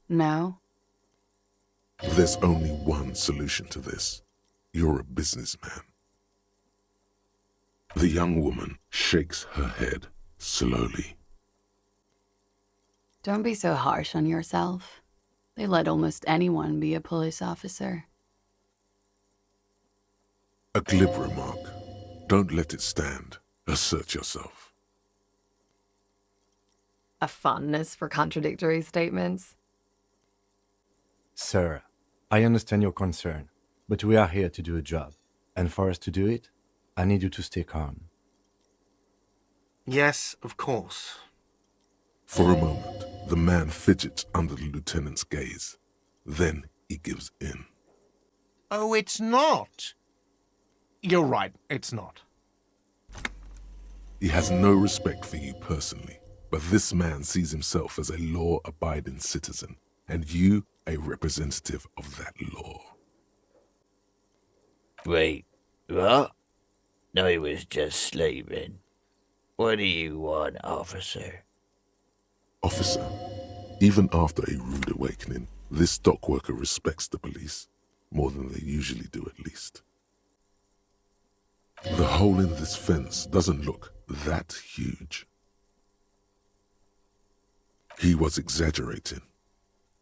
No. There's only one solution to this. You're a businessman. The young woman shakes her head slowly. Don't be so harsh on yourself. They let almost anyone be a police officer. A glib remark. Don't let it stand. Assert yourself. A fondness for contradictory statements. Sir, I understand your concern, but we are here to do a job. And for us to do it, I need you to stay calm. Yes, of course. For a moment, the man fidgets under the lieutenant's gaze. Then he gives in. Oh, it's not. You're right, it's not. He has no respect for you personally, but this man sees himself as a law-abiding citizen, and you a representative of that law. Wait, what? No, he was just sleeping. What do you want, officer? Officer, even after a rude awakening, this dock worker respects the police, more than they usually do at least. The hole in this fence doesn't look that huge. He was exaggerating.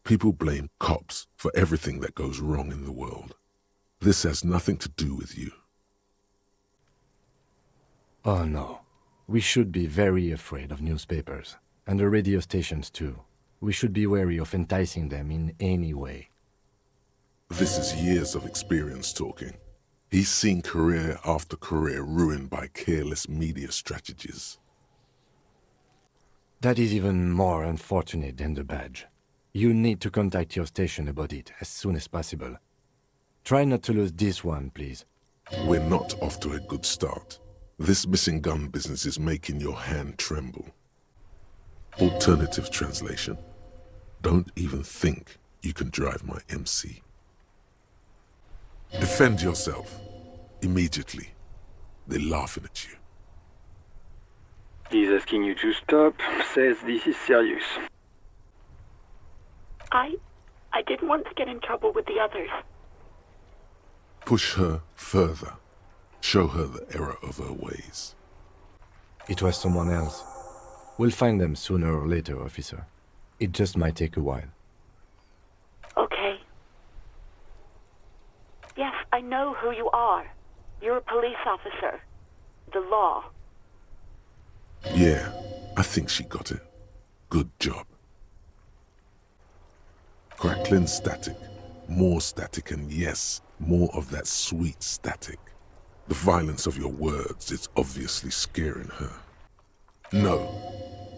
People blame cops for everything that goes wrong in the world. This has nothing to do with you. Oh no. We should be very afraid of newspapers, and the radio stations too. We should be wary of enticing them in any way. This is years of experience talking. He's seen career after career ruined by careless media strategies. That is even more unfortunate than the badge. You need to contact your station about it as soon as possible. Try not to lose this one, please. We're not off to a good start. This missing gun business is making your hand tremble. Alternative translation. Don't even think you can drive my MC. Defend yourself. Immediately. They're laughing at you. He's asking you to stop, says this is serious. I didn't want to get in trouble with the others. Push her further. Show her the error of her ways. It was someone else. We'll find them sooner or later, officer. It just might take a while. Okay. Yes, I know who you are. You're a police officer. The law. Yeah, I think she got it. Good job. Crackling static. More static, and yes, more of that sweet static. The violence of your words is obviously scaring her. No,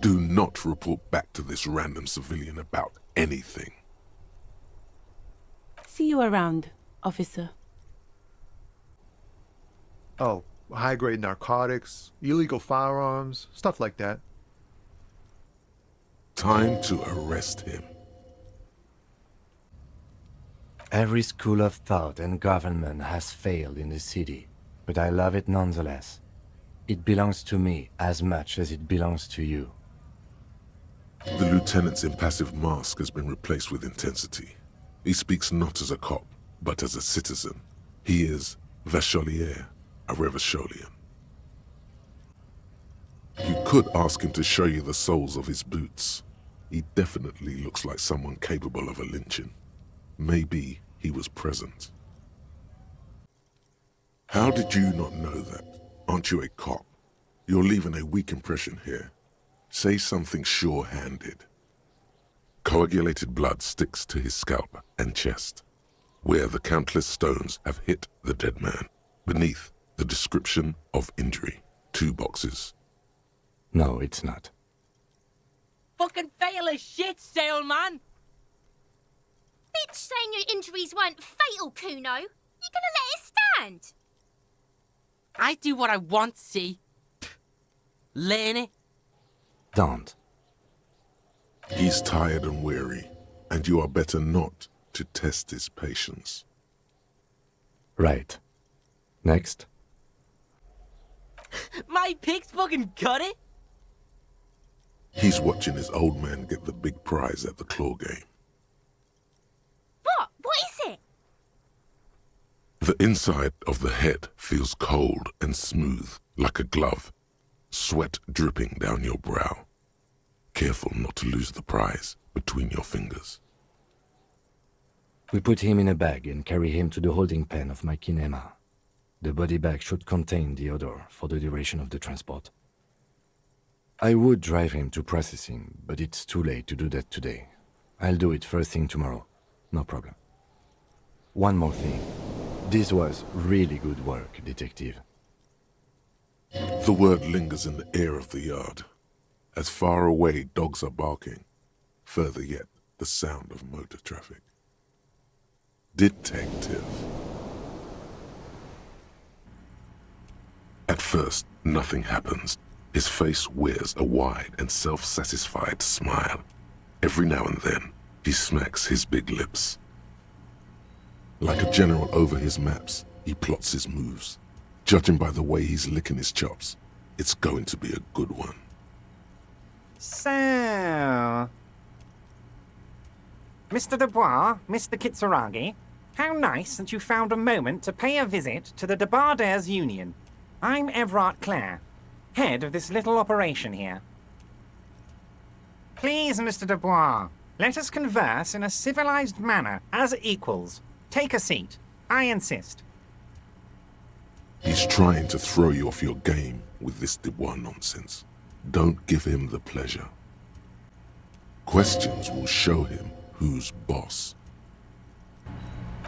do not report back to this random civilian about anything. See you around, officer. Oh, high-grade narcotics, illegal firearms, stuff like that. Time to arrest him. Every school of thought and government has failed in the city, but I love it nonetheless. It belongs to me as much as it belongs to you. The lieutenant's impassive mask has been replaced with intensity. He speaks not as a cop, but as a citizen. He is Vacholier, a Revacholian. You could ask him to show you the soles of his boots. He definitely looks like someone capable of a lynching. Maybe he was present. How did you not know that? Aren't you a cop? You're leaving a weak impression here. Say something sure-handed. Coagulated blood sticks to his scalp and chest, where the countless stones have hit the dead man. Beneath, the description of injury. 2 boxes. No, it's not. Fucking fail as shit, sailman! Bitch saying your injuries weren't fatal, Kuno. You gonna let it stand? I do what I want, see? Learn it? Don't. He's tired and weary, and you are better not to test his patience. Right. Next. My pig's fucking got it? He's watching his old man get the big prize at the claw game. What? What is it? The inside of the head feels cold and smooth, like a glove, sweat dripping down your brow. Careful not to lose the prize between your fingers. We put him in a bag and carry him to the holding pen of my kinema. The body bag should contain the odor for the duration of the transport. I would drive him to processing, but it's too late to do that today. I'll do it first thing tomorrow. No problem. One more thing. This was really good work, detective. The word lingers in the air of the yard. As far away dogs are barking, further yet the sound of motor traffic. Detective. At first, nothing happens. His face wears a wide and self-satisfied smile. Every now and then, he smacks his big lips. Like a general over his maps, he plots his moves. Judging by the way he's licking his chops, it's going to be a good one. So... Mr. Dubois, Mr. Kitsuragi, how nice that you found a moment to pay a visit to the Debarders Union. I'm Everard Clare, head of this little operation here. Please, Mr. Dubois, let us converse in a civilized manner, as equals. Take a seat. I insist. He's trying to throw you off your game with this Dubois nonsense. Don't give him the pleasure. Questions will show him who's boss.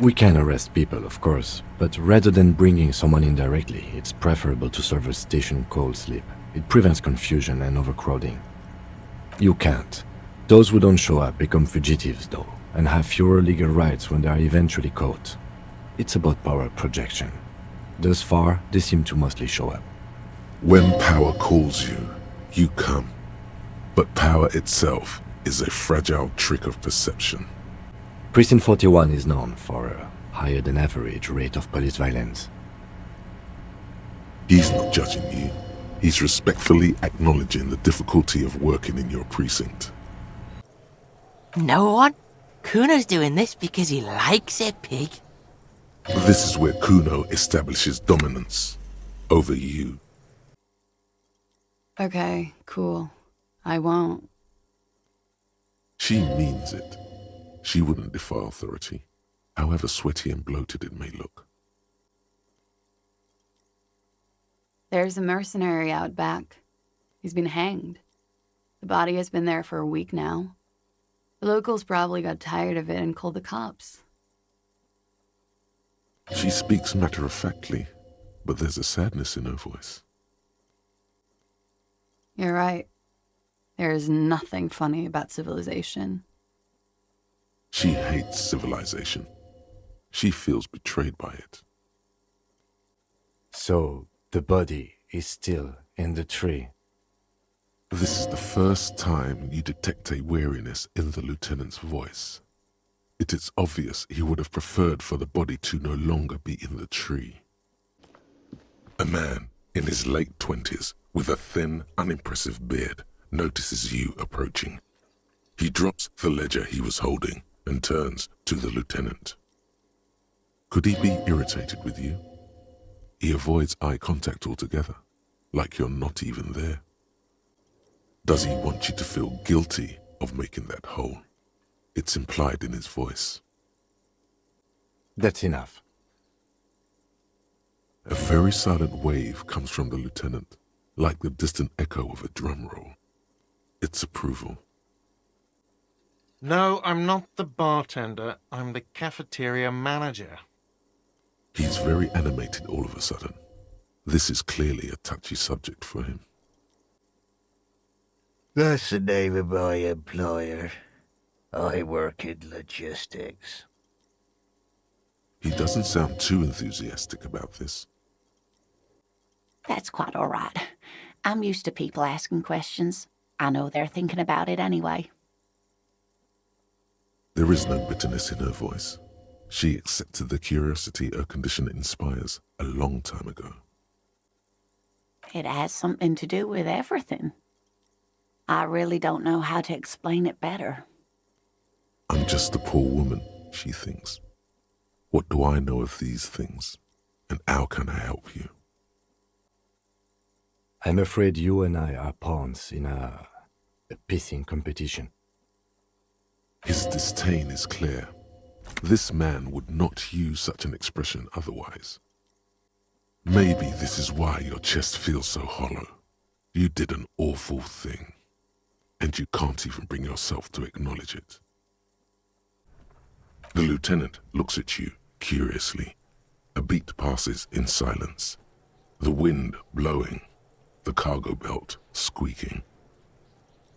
We can arrest people, of course, but rather than bringing someone in directly, it's preferable to serve a station cold sleep. It prevents confusion and overcrowding. You can't. Those who don't show up become fugitives, though, and have fewer legal rights when they are eventually caught. It's about power projection. Thus far, they seem to mostly show up. When power calls you, you come. But power itself is a fragile trick of perception. Precinct 41 is known for a higher than average rate of police violence. He's not judging you. He's respectfully acknowledging the difficulty of working in your precinct. No one? Kuno's doing this because he likes it, pig. This is where Kuno establishes dominance over you. Okay, cool. I won't. She means it. She wouldn't defy authority, however sweaty and bloated it may look. There's a mercenary out back. He's been hanged. The body has been there for a week now. The locals probably got tired of it and called the cops. She speaks matter-of-factly, but there's a sadness in her voice. You're right. There is nothing funny about civilization. She hates civilization. She feels betrayed by it. So, the body is still in the tree. This is the first time you detect a weariness in the lieutenant's voice. It is obvious he would have preferred for the body to no longer be in the tree. A man in his late 20s with a thin, unimpressive beard notices you approaching. He drops the ledger he was holding and turns to the lieutenant. Could he be irritated with you? He avoids eye contact altogether, like you're not even there. Does he want you to feel guilty of making that hole? It's implied in his voice. That's enough. A very silent wave comes from the lieutenant, like the distant echo of a drum roll. It's approval. No, I'm not the bartender. I'm the cafeteria manager. He's very animated all of a sudden. This is clearly a touchy subject for him. That's the name of my employer. I work in logistics. He doesn't sound too enthusiastic about this. That's quite all right. I'm used to people asking questions. I know they're thinking about it anyway. There is no bitterness in her voice. She accepted the curiosity her condition inspires a long time ago. It has something to do with everything. I really don't know how to explain it better. I'm just a poor woman, she thinks. What do I know of these things? And how can I help you? I'm afraid you and I are pawns in a pissing competition. His disdain is clear. This man would not use such an expression otherwise. Maybe this is why your chest feels so hollow. You did an awful thing, and you can't even bring yourself to acknowledge it. The lieutenant looks at you curiously. A beat passes in silence. The wind blowing, the cargo belt squeaking.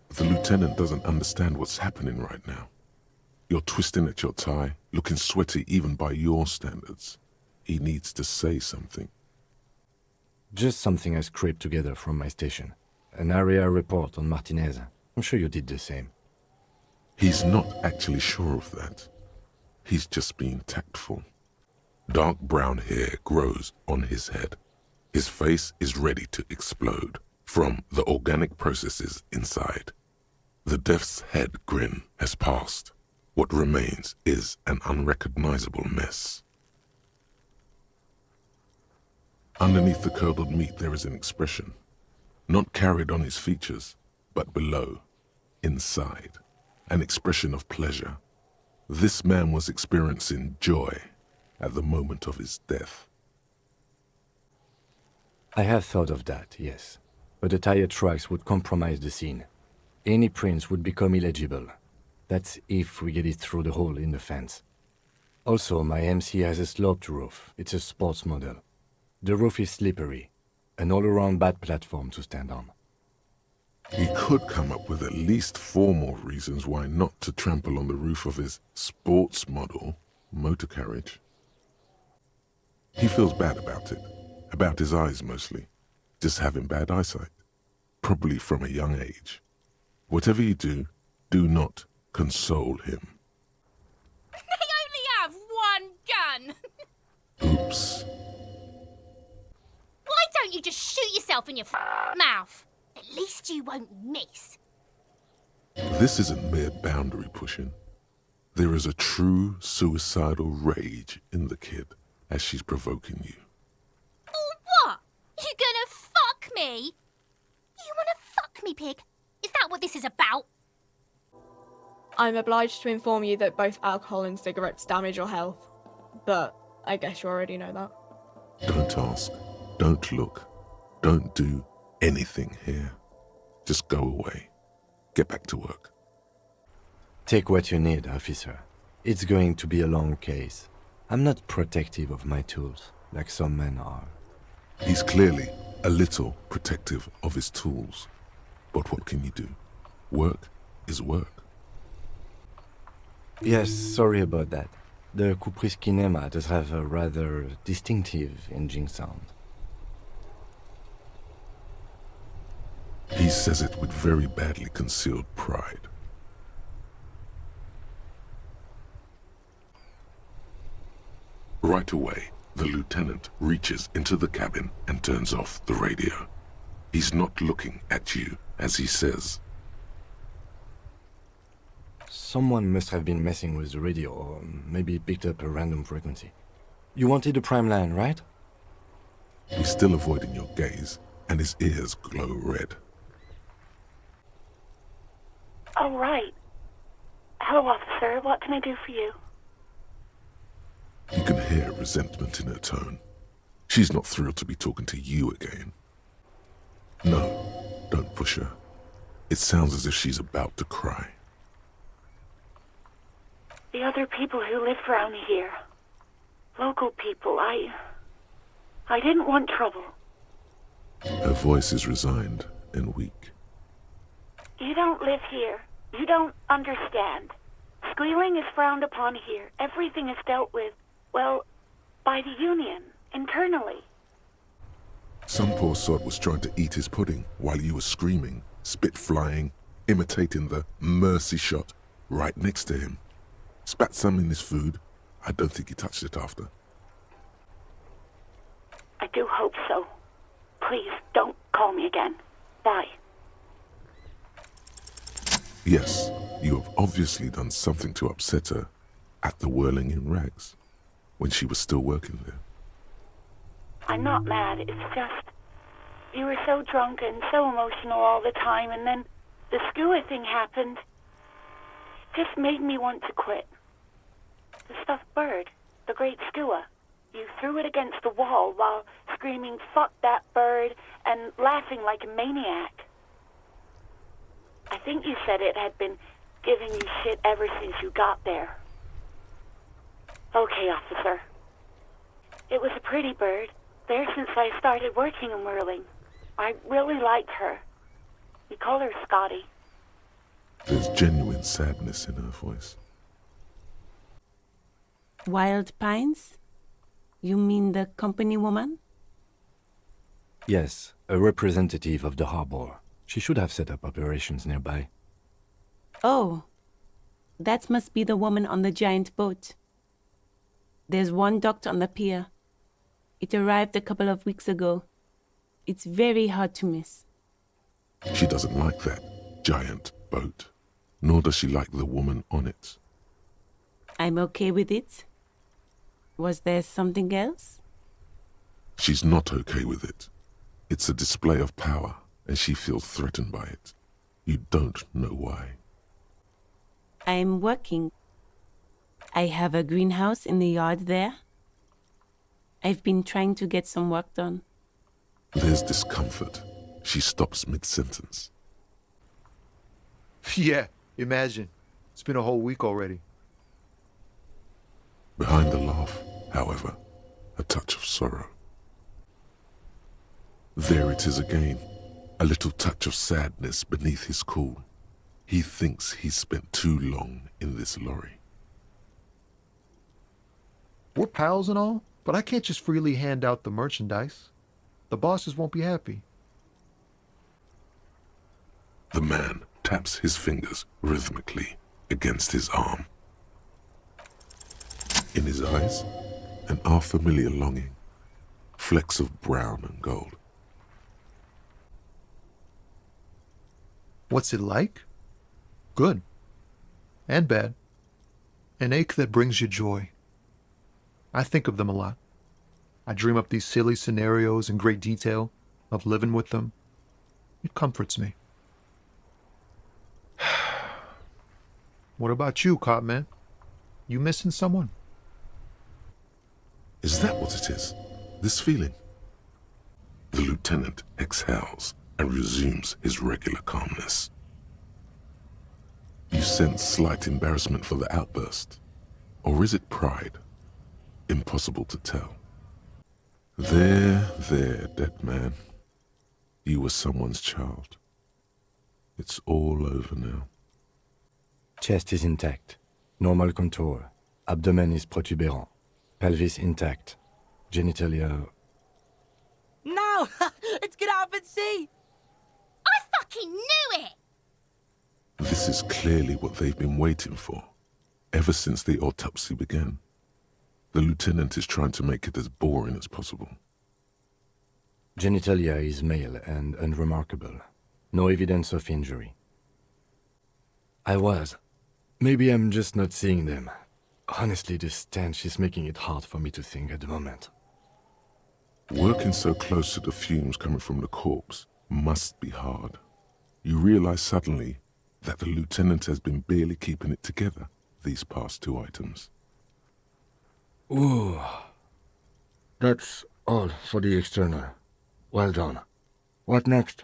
The lieutenant doesn't understand what's happening right now. You're twisting at your tie, looking sweaty even by your standards. He needs to say something. Just something I scraped together from my station. An area report on Martinez. I'm sure you did the same. He's not actually sure of that. He's just being tactful. Dark brown hair grows on his head. His face is ready to explode from the organic processes inside. The death's head grin has passed. What remains is an unrecognizable mess. Underneath the curdled meat there is an expression, not carried on his features, but below, inside, an expression of pleasure. This man was experiencing joy at the moment of his death. I have thought of that, yes. But the tire tracks would compromise the scene. Any prints would become illegible. That's if we get it through the hole in the fence. Also, my MC has a sloped roof. It's a sports model. The roof is slippery. An all-around bad platform to stand on. He could come up with at least 4 more reasons why not to trample on the roof of his sports model motor carriage. He feels bad about it. About his eyes mostly. Just having bad eyesight. Probably from a young age. Whatever you do, do not console him. They only have one gun. Oops. Why don't you just shoot yourself in your mouth? At least you won't miss. This isn't mere boundary pushing. There is a true suicidal rage in the kid as she's provoking you. Or what? You gonna fuck me? You wanna fuck me, pig? Is that what this is about? I'm obliged to inform you that both alcohol and cigarettes damage your health. But I guess you already know that. Don't ask. Don't look. Don't do anything here. Just go away. Get back to work. Take what you need, officer. It's going to be a long case. I'm not protective of my tools, like some men are. He's clearly a little protective of his tools. But what can you do? Work is work. Yes, sorry about that. The Kupris Kinema does have a rather distinctive engine sound. He says it with very badly concealed pride. Right away, the lieutenant reaches into the cabin and turns off the radio. He's not looking at you as he says, Someone must have been messing with the radio, or maybe picked up a random frequency. You wanted the prime line, right? He's still avoiding your gaze, and his ears glow red. Oh, right. Hello, officer. What can I do for you? You can hear resentment in her tone. She's not thrilled to be talking to you again. No, don't push her. It sounds as if she's about to cry. The other people who live around here. Local people. I didn't want trouble. Her voice is resigned and weak. You don't live here. You don't understand. Squealing is frowned upon here. Everything is dealt with, well, by the Union, internally. Some poor sod was trying to eat his pudding while you were screaming, spit flying, imitating the mercy shot right next to him. Spat some in his food. I don't think he touched it after. I do hope so. Please, don't call me again. Bye. Yes, you have obviously done something to upset her at the Whirling in Rags, when she was still working there. I'm not mad, it's just... You were so drunk and so emotional all the time, and then the skua thing happened. It just made me want to quit. The stuffed bird, the great skua. You threw it against the wall while screaming, "Fuck that bird," and laughing like a maniac. I think you said it had been giving you shit ever since you got there. Okay, officer. It was a pretty bird, there since I started working in whirling. I really liked her. We call her Scotty. There's genuine sadness in her voice. Wild Pines? You mean the company woman? Yes, a representative of the harbor. She should have set up operations nearby. Oh, that must be the woman on the giant boat. There's one docked on the pier. It arrived a couple of weeks ago. It's very hard to miss. She doesn't like that giant boat, nor does she like the woman on it. I'm okay with it. Was there something else? She's not okay with it. It's a display of power, and she feels threatened by it. You don't know why. I'm working. I have a greenhouse in the yard there. I've been trying to get some work done. There's discomfort. She stops mid-sentence. Yeah, imagine. It's been a whole week already. Behind the laugh, however, a touch of sorrow. There it is again, a little touch of sadness beneath his cool. He thinks he's spent too long in this lorry. We're pals and all, but I can't just freely hand out the merchandise. The bosses won't be happy. The man taps his fingers rhythmically against his arm. In his eyes, an unfamiliar longing, flecks of brown and gold. What's it like? Good. And bad. An ache that brings you joy. I think of them a lot. I dream up these silly scenarios in great detail of living with them. It comforts me. What about you, Cop Man? You missing someone? Is that what it is? This feeling? The lieutenant exhales and resumes his regular calmness. You sense slight embarrassment for the outburst. Or is it pride? Impossible to tell. There, dead man. You were someone's child. It's all over now. Chest is intact. Normal contour. Abdomen is protuberant. Pelvis intact. Genitalia... No! Let's get up and see! I fucking knew it! This is clearly what they've been waiting for, ever since the autopsy began. The lieutenant is trying to make it as boring as possible. Genitalia is male and unremarkable. No evidence of injury. Maybe I'm just not seeing them. Honestly, this stench is making it hard for me to think at the moment. Working so close to the fumes coming from the corpse must be hard. You realize suddenly that the lieutenant has been barely keeping it together these past 2 items. Ooh. That's all for the external. Well done. What next?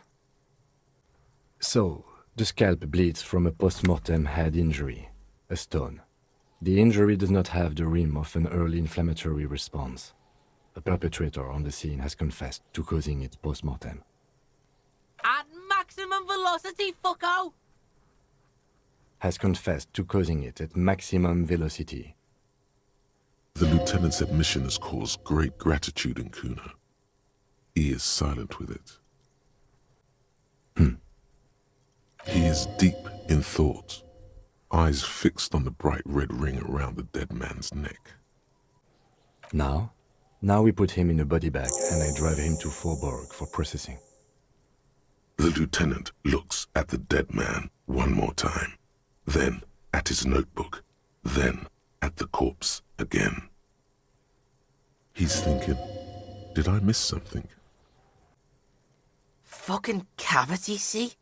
So, the scalp bleeds from a post-mortem head injury, a stone. The injury does not have the rim of an early inflammatory response. The perpetrator on the scene has confessed to causing it post-mortem. At maximum velocity, fucko! Has confessed to causing it at maximum velocity. The lieutenant's admission has caused great gratitude in Kuna. He is silent with it. He is deep in thought, eyes fixed on the bright red ring around the dead man's neck. Now we put him in a body bag and I drive him to Forborg for processing. The lieutenant looks at the dead man one more time, then at his notebook, then at the corpse again. He's thinking, did I miss something? Fucking cavity, see?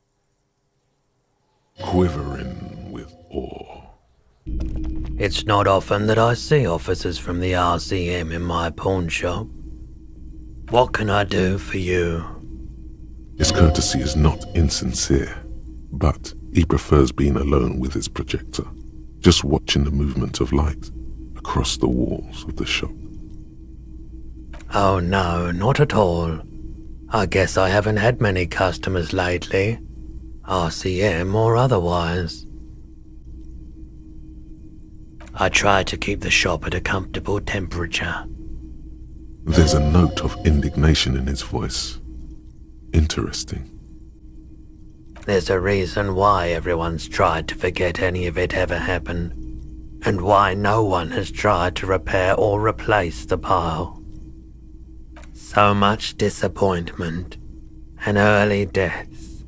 Quivering with awe. It's not often that I see officers from the RCM in my pawn shop. What can I do for you? His courtesy is not insincere, but he prefers being alone with his projector, just watching the movement of light across the walls of the shop. Oh no, not at all. I guess I haven't had many customers lately, RCM or otherwise. I try to keep the shop at a comfortable temperature. There's a note of indignation in his voice. Interesting. There's a reason why everyone's tried to forget any of it ever happened, and why no one has tried to repair or replace the pile. So much disappointment, and early deaths.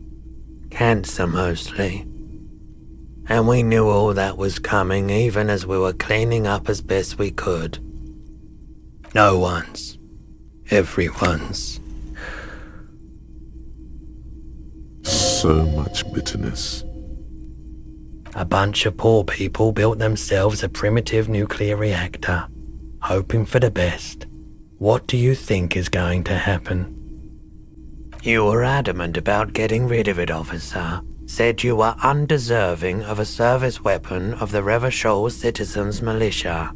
Cancer mostly. And we knew all that was coming even as we were cleaning up as best we could. No one's. Everyone's. So much bitterness. A bunch of poor people built themselves a primitive nuclear reactor, hoping for the best. What do you think is going to happen? You were adamant about getting rid of it, officer. Said you were undeserving of a service weapon of the Revachol Citizens Militia.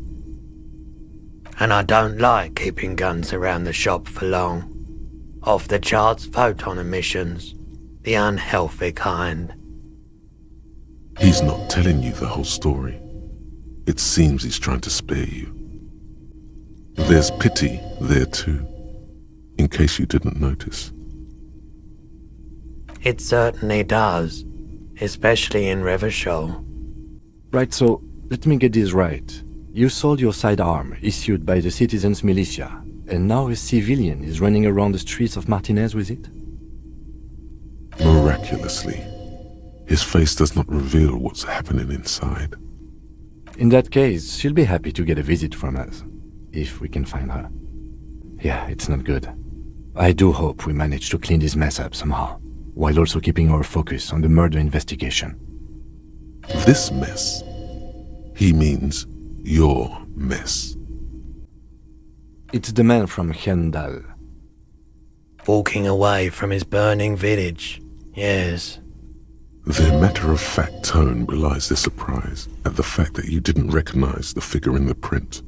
And I don't like keeping guns around the shop for long. Off the charts photon emissions. The unhealthy kind. He's not telling you the whole story. It seems he's trying to spare you. There's pity there too, in case you didn't notice. It certainly does, especially in Revachol. Right, so let me get this right. You sold your sidearm, issued by the Citizens Militia, and now a civilian is running around the streets of Martinez with it? Miraculously, his face does not reveal what's happening inside. In that case, she'll be happy to get a visit from us, if we can find her. Yeah, it's not good. I do hope we manage to clean this mess up somehow, while also keeping our focus on the murder investigation. This mess? He means your mess. It's the man from Hendal. Walking away from his burning village, yes. Their matter-of-fact tone belies their surprise at the fact that you didn't recognize the figure in the print.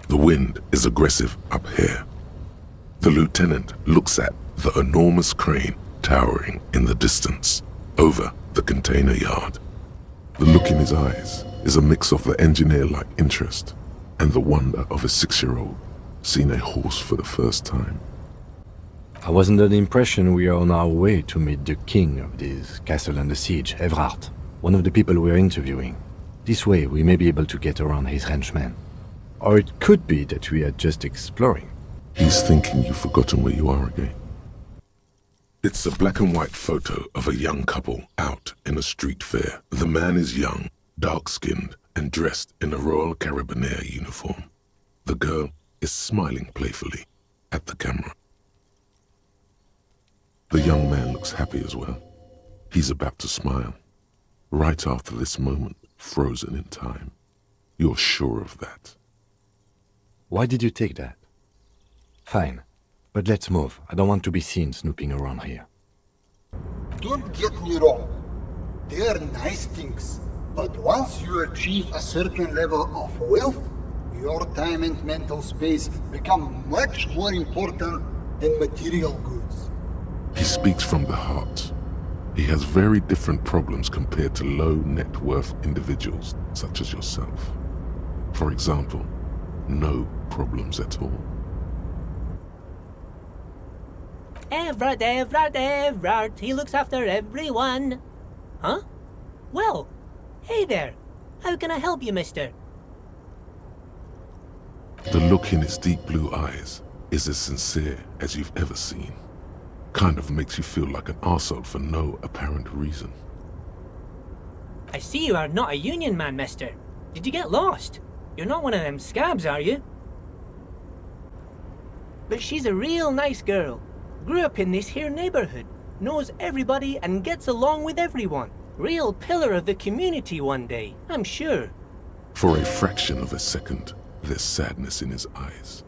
The wind is aggressive up here. The lieutenant looks at the enormous crane towering in the distance, over the container yard. The look in his eyes is a mix of the engineer-like interest and the wonder of a 6-year-old seeing a horse for the first time. I was under the impression we are on our way to meet the king of this castle under siege, Evrard, one of the people we're interviewing. This way we may be able to get around his henchmen. Or it could be that we are just exploring. He's thinking you've forgotten where you are again. It's a black and white photo of a young couple out in a street fair. The man is young, dark-skinned, and dressed in a Royal Carabinieri uniform. The girl is smiling playfully at the camera. The young man looks happy as well. He's about to smile. Right after this moment, frozen in time. You're sure of that. Why did you take that? Fine, but let's move. I don't want to be seen snooping around here. Don't get me wrong. They are nice things. But once you achieve a certain level of wealth, your time and mental space become much more important than material goods. He speaks from the heart. He has very different problems compared to low net worth individuals such as yourself. For example, no problems at all. Evrard, he looks after everyone. Huh? Well, hey there. How can I help you, mister? The look in his deep blue eyes is as sincere as you've ever seen. Kind of makes you feel like an arsehole for no apparent reason. I see you are not a union man, mister. Did you get lost? You're not one of them scabs, are you? But she's a real nice girl. Grew up in this here neighborhood. Knows everybody and gets along with everyone. Real pillar of the community one day, I'm sure. For a fraction of a second, there's sadness in his eyes.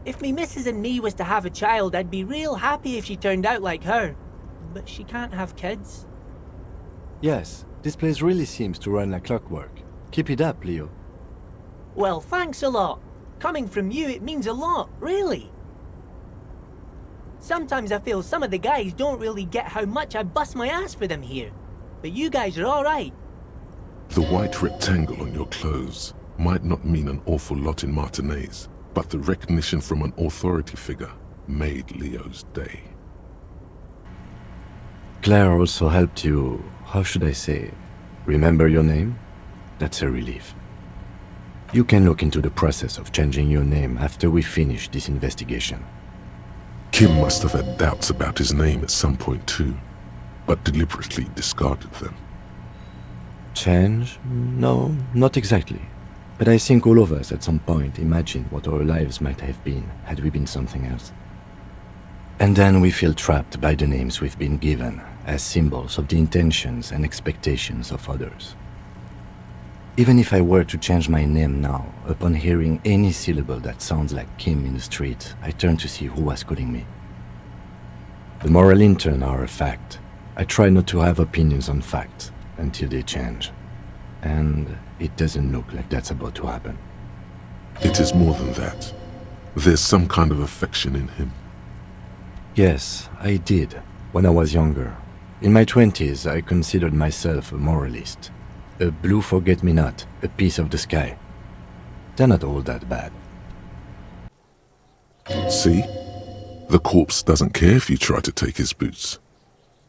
If me missus and me was to have a child, I'd be real happy if she turned out like her. But she can't have kids. Yes, this place really seems to run like clockwork. Keep it up, Leo. Well, thanks a lot. Coming from you, it means a lot, really. Sometimes I feel some of the guys don't really get how much I bust my ass for them here. But you guys are alright. The white rectangle on your clothes might not mean an awful lot in Martinez, but the recognition from an authority figure made Leo's day. Claire also helped you, how should I say, remember your name? That's a relief. You can look into the process of changing your name after we finish this investigation. Kim must have had doubts about his name at some point too, but deliberately discarded them. Change? No, not exactly. But I think all of us at some point imagined what our lives might have been had we been something else. And then we feel trapped by the names we've been given as symbols of the intentions and expectations of others. Even if I were to change my name now, upon hearing any syllable that sounds like Kim in the street, I turn to see who was calling me. The moral intern are a fact. I try not to have opinions on facts until they change. And it doesn't look like that's about to happen. It is more than that. There's some kind of affection in him. Yes, I did, when I was younger. In my 20s, I considered myself a moralist. A blue forget-me-not, a piece of the sky. They're not all that bad. See? The corpse doesn't care if you try to take his boots.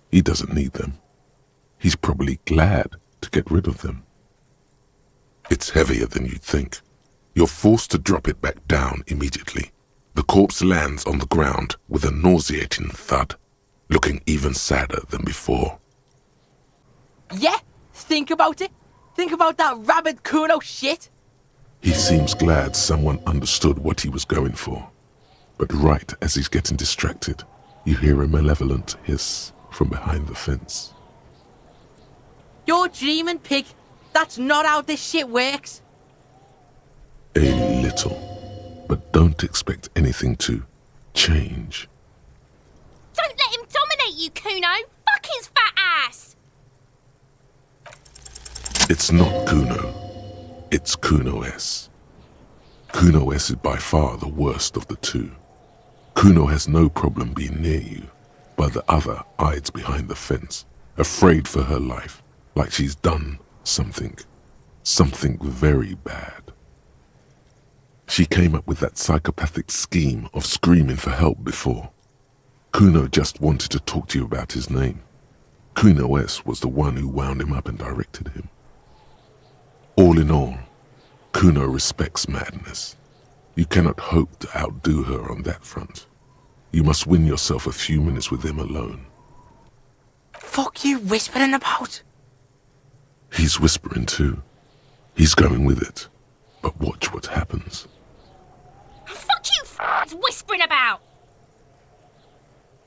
He doesn't need them. He's probably glad to get rid of them. It's heavier than you'd think. You're forced to drop it back down immediately. The corpse lands on the ground with a nauseating thud, looking even sadder than before. Yeah? Think about it. Think about that rabid Kuno shit. He seems glad someone understood what he was going for. But right as he's getting distracted, you hear a malevolent hiss from behind the fence. You're dreaming, pig. That's not how this shit works. A little. But don't expect anything to change. Don't let him dominate you, Kuno. Fuck his fat ass. It's not Kuno. It's Kuno S. Kuno S is by far the worst of the two. Kuno has no problem being near you, but the other hides behind the fence, afraid for her life, like she's done something very bad. She came up with that psychopathic scheme of screaming for help before. Kuno just wanted to talk to you about his name. Kuno S was the one who wound him up and directed him. All in all, Kuno respects madness. You cannot hope to outdo her on that front. You must win yourself a few minutes with him alone. Fuck you whispering about? He's whispering too. He's going with it. But watch what happens. Fuck you whispering about.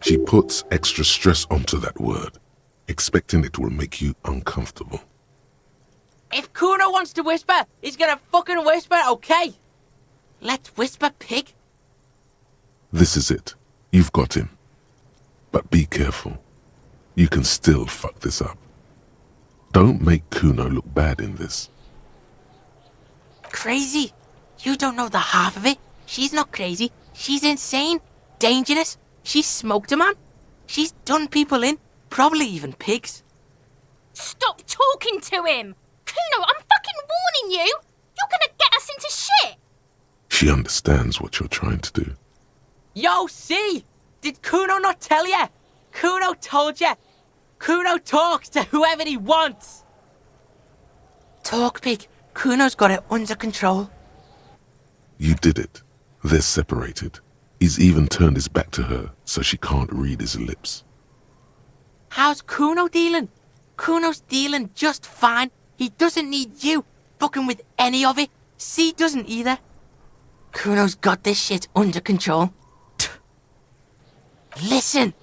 She puts extra stress onto that word, expecting it will make you uncomfortable. If Kuno wants to whisper, he's gonna fucking whisper, okay? Let's whisper, pig. This is it. You've got him. But be careful. You can still fuck this up. Don't make Kuno look bad in this. Crazy? You don't know the half of it. She's not crazy. She's insane. Dangerous. She's smoked a man. She's done people in. Probably even pigs. Stop talking to him. Kuno, I'm fucking warning you. You're gonna get us into shit. She understands what you're trying to do. Yo, see? Did Kuno not tell you? Kuno told you. Kuno talks to whoever he wants. Talk, pig. Kuno's got it under control. You did it. They're separated. He's even turned his back to her so she can't read his lips. How's Kuno dealing? Kuno's dealing just fine. He doesn't need you fucking with any of it. C doesn't either. Kuno's got this shit under control. Listen.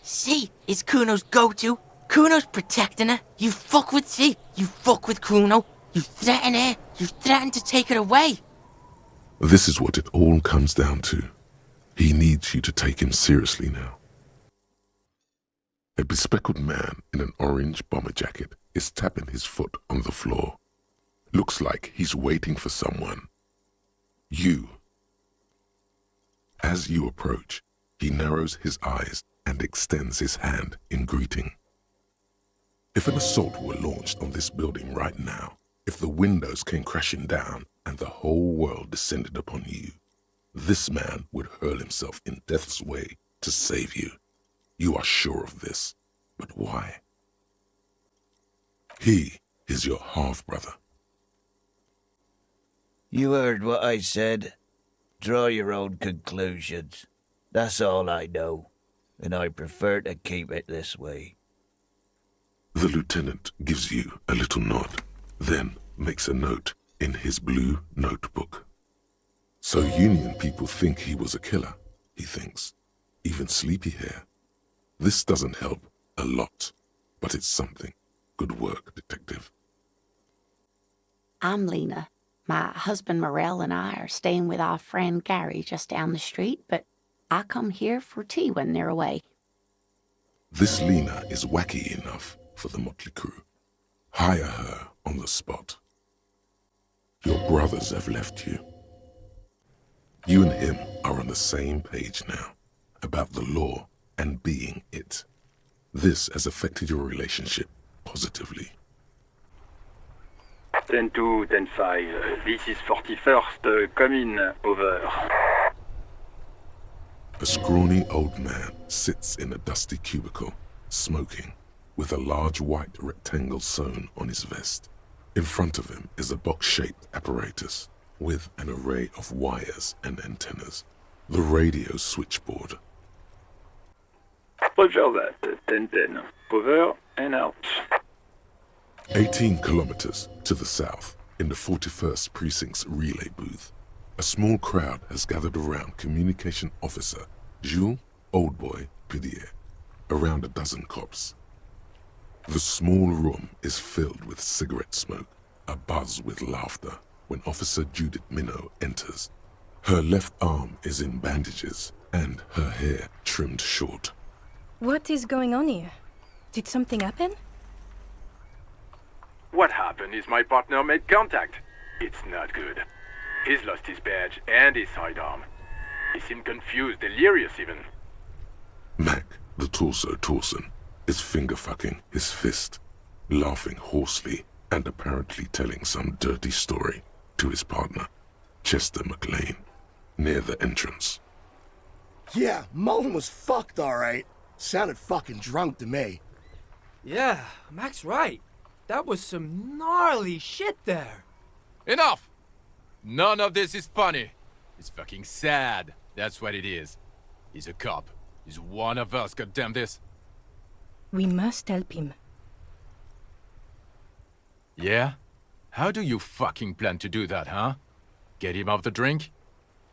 C is Kuno's go-to. Kuno's protecting her. You fuck with C. You fuck with Kuno. You threaten her. You threaten to take her away. This is what it all comes down to. He needs you to take him seriously now. A bespectacled man in an orange bomber jacket is tapping his foot on the floor. Looks like he's waiting for someone. You. As you approach, he narrows his eyes and extends his hand in greeting. If an assault were launched on this building right now, if the windows came crashing down and the whole world descended upon you, this man would hurl himself in death's way to save you. You are sure of this, but why? He is your half-brother. You heard what I said. Draw your own conclusions. That's all I know, and I prefer to keep it this way. The lieutenant gives you a little nod, then makes a note in his blue notebook. So Union people think he was a killer, he thinks. Even sleepy hair. This doesn't help a lot, but it's something. Good work, detective. I'm Lena. My husband Morel and I are staying with our friend Gary just down the street, but I come here for tea when they're away. This Lena is wacky enough for the motley crew. Hire her on the spot. Your brothers have left you. You and him are on the same page now, about the law and being it. This has affected your relationship positively. 10-2, 10-5. This is 41st, come in, over. A scrawny old man sits in a dusty cubicle, smoking, with a large white rectangle sewn on his vest. In front of him is a box-shaped apparatus with an array of wires and antennas. The radio switchboard. Roger that, 10-10. Over and out. 18 kilometers to the south, in the 41st Precinct's relay booth, a small crowd has gathered around Communication Officer Jules Oldboy Pidier, around a dozen cops. The small room is filled with cigarette smoke, abuzz with laughter, when Officer Judith Minot enters. Her left arm is in bandages, and her hair trimmed short. What is going on here? Did something happen? What happened is my partner made contact. It's not good. He's lost his badge and his sidearm. He seemed confused, delirious even. Mac, the torso Torson, is finger-fucking his fist, laughing hoarsely and apparently telling some dirty story to his partner, Chester McLean, near the entrance. Yeah, Mullen was fucked, alright. Sounded fucking drunk to me. Yeah, Mac's right. That was some gnarly shit there. Enough! None of this is funny. It's fucking sad. That's what it is. He's a cop. He's one of us, goddamn this. We must help him. Yeah? How do you fucking plan to do that, huh? Get him off the drink?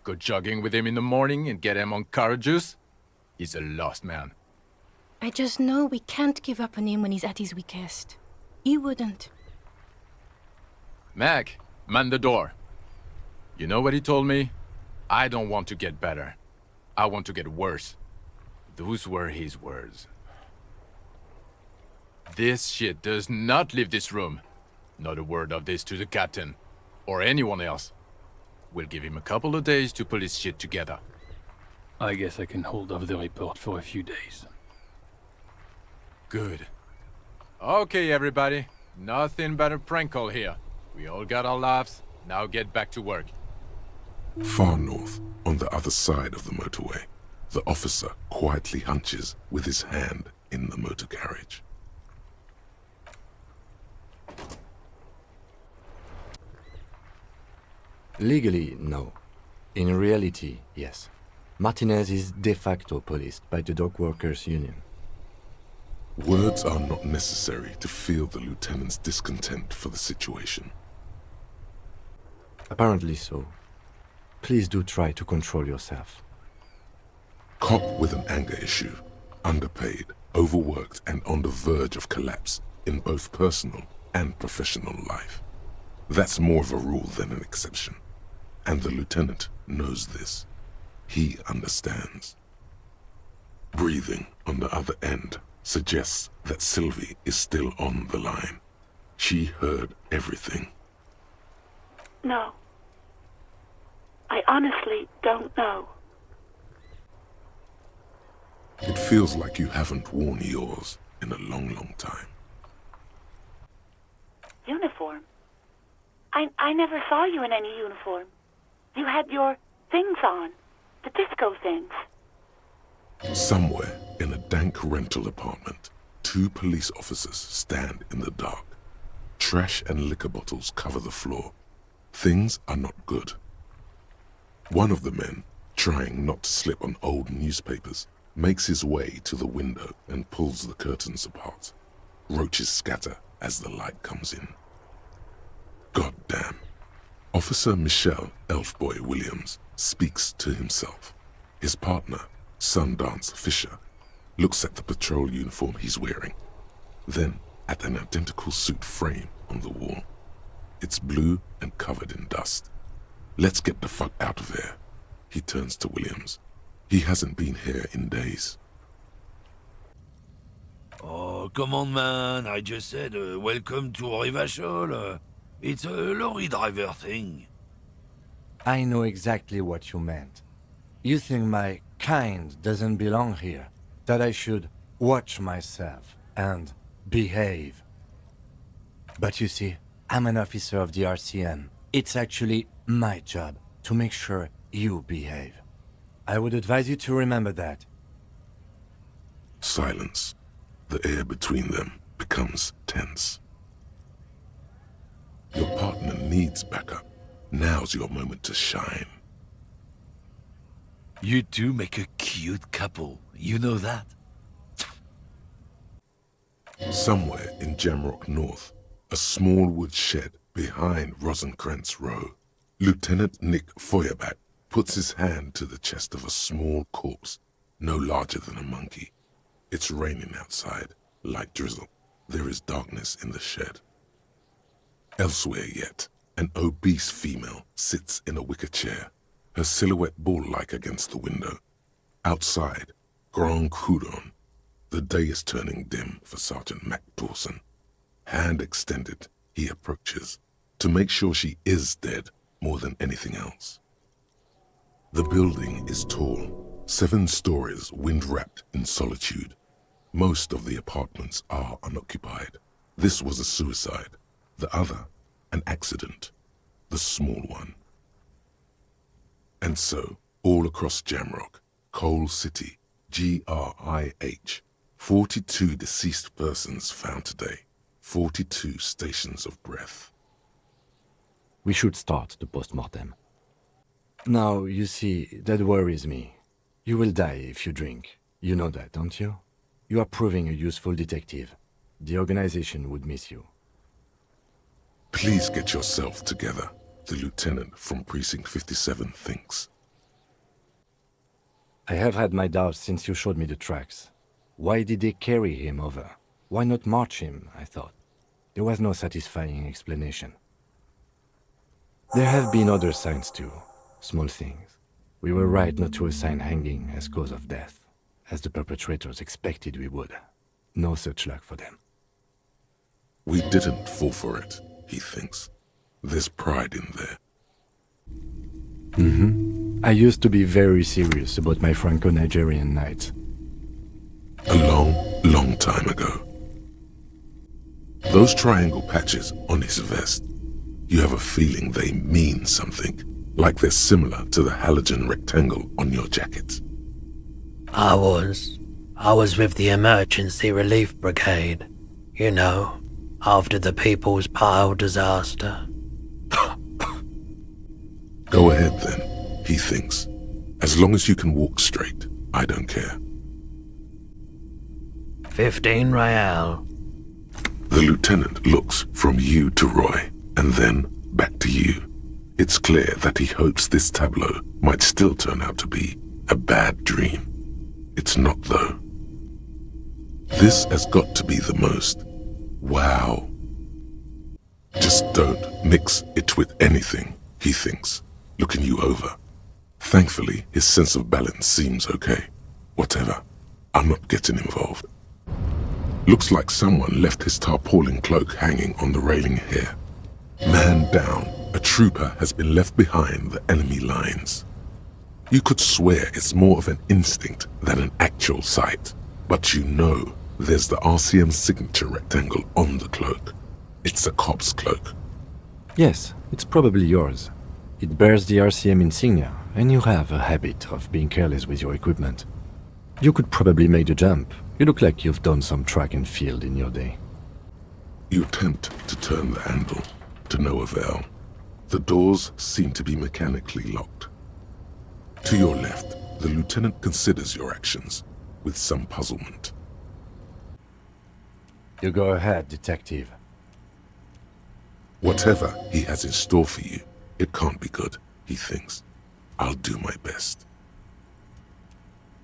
Go jogging with him in the morning and get him on carrot juice? He's a lost man. I just know we can't give up on him when he's at his weakest. You wouldn't. Mac, man the door. You know what he told me? I don't want to get better. I want to get worse. Those were his words. This shit does not leave this room. Not a word of this to the captain. Or anyone else. We'll give him a couple of days to pull his shit together. I guess I can hold off the report for a few days. Good. Okay, everybody. Nothing but a prank call here. We all got our laughs. Now get back to work. Far north, on the other side of the motorway, the officer quietly hunches with his hand in the motor carriage. Legally, no. In reality, yes. Martinez is de facto policed by the Dock Workers Union. Words are not necessary to feel the lieutenant's discontent for the situation. Apparently so. Please do try to control yourself. Cop with an anger issue, underpaid, overworked, and on the verge of collapse in both personal and professional life. That's more of a rule than an exception. And the lieutenant knows this. He understands. Breathing on the other end suggests that Sylvie is still on the line. She heard everything. No. I honestly don't know. It feels like you haven't worn yours in a long, long time. Uniform? I never saw you in any uniform. You had your things on. The disco things. Somewhere in a dank rental apartment, 2 police officers stand in the dark. Trash and liquor bottles cover the floor. Things are not good. One of the men, trying not to slip on old newspapers, makes his way to the window and pulls the curtains apart. Roaches scatter as the light comes in. God damn. Officer Michelle Elfboy Williams speaks to himself. His partner, Sundance Fisher, looks at the patrol uniform he's wearing, then at an identical suit frame on the wall. It's blue and covered in dust. Let's get the fuck out of here. He turns to Williams. He hasn't been here in days. Oh, come on, man. I just said welcome to Rivachol. It's a lorry driver thing. I know exactly what you meant. You think my kind doesn't belong here, that I should watch myself and behave. But you see, I'm an officer of the RCM. It's actually my job to make sure you behave. I would advise you to remember that. Silence. The air between them becomes tense. Your partner needs backup. Now's your moment to shine. You two make a cute couple. You know that? Somewhere in Jamrock North, a small wood shed behind Rosenkrantz Row, Lieutenant Nick Feuerbach puts his hand to the chest of a small corpse, no larger than a monkey. It's raining outside, light drizzle. There is darkness in the shed. Elsewhere yet, an obese female sits in a wicker chair, her silhouette ball-like against the window. Outside, Grand Coudon. The day is turning dim for Sergeant Mac Dawson. Hand extended, he approaches, to make sure she is dead more than anything else. The building is tall, 7 stories wind-wrapped in solitude. Most of the apartments are unoccupied. This was a suicide. The other, an accident. The small one. And so, all across Jamrock, Coal City, GRIH, 42 deceased persons found today. 42 stations of breath. We should start the post-mortem. Now, you see, that worries me. You will die if you drink. You know that, don't you? You are proving a useful detective. The organization would miss you. Please get yourself together, the lieutenant from Precinct 57 thinks. I have had my doubts since you showed me the tracks. Why did they carry him over? Why not march him, I thought. There was no satisfying explanation. There have been other signs too. Small things. We were right not to assign hanging as cause of death, as the perpetrators expected we would. No such luck for them. We didn't fall for it, he thinks. There's pride in there. I used to be very serious about my Franco-Nigerian nights. A long, long time ago. Those triangle patches on his vest, you have a feeling they mean something, like they're similar to the halogen rectangle on your jacket. I was with the Emergency Relief Brigade. You know, after the People's Pile disaster. Go ahead then, he thinks, As long as you can walk straight, I don't care. 15 Real. The lieutenant looks from you to Roy, and then back to you. It's clear that he hopes this tableau might still turn out to be a bad dream. It's not, though. This has got to be the most. Wow. Just don't mix it with anything, he thinks, looking you over. Thankfully, his sense of balance seems okay. Whatever. I'm not getting involved. Looks like someone left his tarpaulin cloak hanging on the railing here. Man down, a trooper has been left behind the enemy lines. You could swear it's more of an instinct than an actual sight, but you know there's the RCM signature rectangle on the cloak. It's a cop's cloak. Yes, it's probably yours. It bears the RCM insignia, and you have a habit of being careless with your equipment. You could probably make the jump. You look like you've done some track and field in your day. You attempt to turn the handle, to no avail. The doors seem to be mechanically locked. To your left, the lieutenant considers your actions with some puzzlement. You go ahead, detective. Whatever he has in store for you, it can't be good, he thinks. I'll do my best.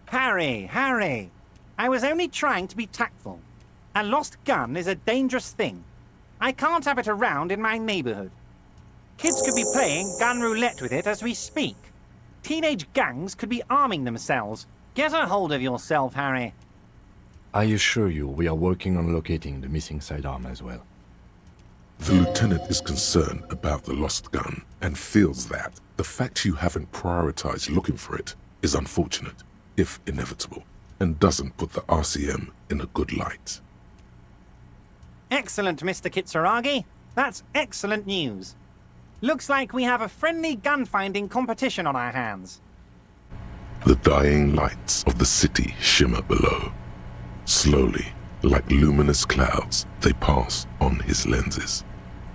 Harry! I was only trying to be tactful. A lost gun is a dangerous thing. I can't have it around in my neighborhood. Kids could be playing gun roulette with it as we speak. Teenage gangs could be arming themselves. Get a hold of yourself, Harry. I assure you we are working on locating the missing sidearm as well. The lieutenant is concerned about the lost gun and feels that the fact you haven't prioritized looking for it is unfortunate, if inevitable, and doesn't put the RCM in a good light. Excellent, Mr. Kitsuragi. That's excellent news. Looks like we have a friendly gun-finding competition on our hands. The dying lights of the city shimmer below. Slowly, like luminous clouds, they pass on his lenses.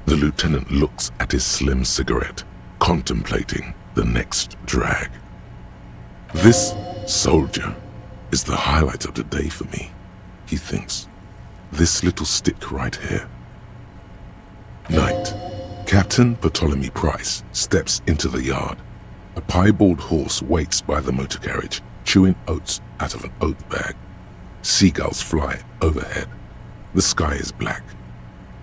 The lieutenant looks at his slim cigarette, contemplating the next drag. This soldier is the highlight of the day for me, he thinks. This little stick right here. Night. Captain Bartholomew Price steps into the yard. A piebald horse waits by the motor carriage, chewing oats out of an oat bag. Seagulls fly overhead. The sky is black.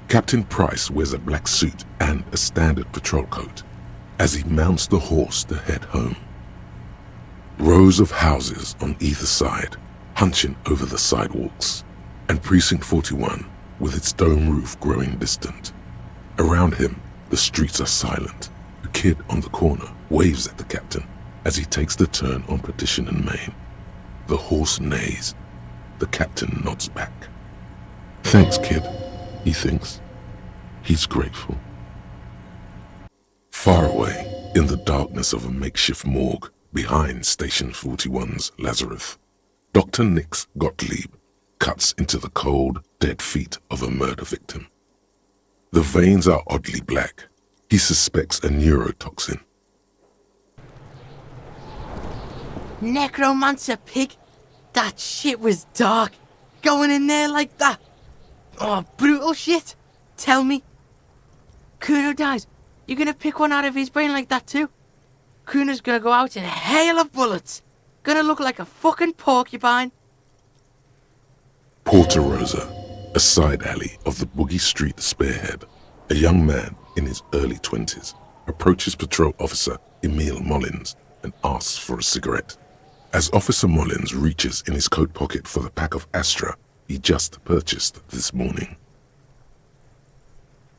Captain Price wears a black suit and a standard patrol coat as he mounts the horse to head home. Rows of houses on either side, hunching over the sidewalks, and Precinct 41 with its dome roof growing distant. Around him, the streets are silent. A kid on the corner waves at the captain as he takes the turn on Petition and Main. The horse neighs. The captain nods back. Thanks, kid, he thinks. He's grateful. Far away, in the darkness of a makeshift morgue behind Station 41's Lazarus, Dr. Nix Gottlieb cuts into the cold, dead feet of a murder victim. The veins are oddly black. He suspects a neurotoxin. Necromancer pig? That shit was dark. Going in there like that. Oh, brutal shit. Tell me. Kuno dies. You gonna pick one out of his brain like that too? Kuno's gonna go out in a hail of bullets. Gonna look like a fucking porcupine. Porta Rosa, a side alley of the Boogie Street Spearhead. A young man in his early 20s approaches patrol officer Emile Mullins and asks for a cigarette. As Officer Mullins reaches in his coat pocket for the pack of Astra he just purchased this morning.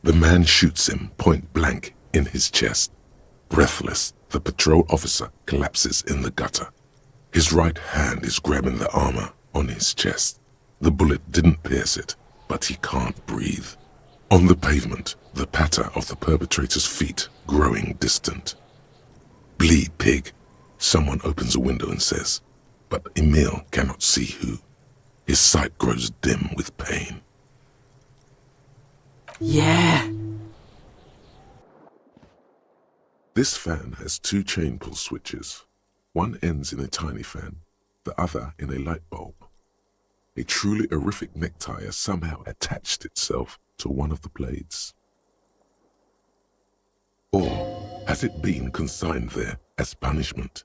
The man shoots him point blank in his chest. Breathless, the patrol officer collapses in the gutter. His right hand is grabbing the armor on his chest. The bullet didn't pierce it, but he can't breathe. On the pavement, the patter of the perpetrator's feet growing distant. Bleed, pig, someone opens a window and says, but Emile cannot see who. His sight grows dim with pain. Yeah. This fan has 2 chain pull switches. One ends in a tiny fan, the other in a light bulb. A truly horrific necktie has somehow attached itself to one of the blades. Or has it been consigned there as punishment?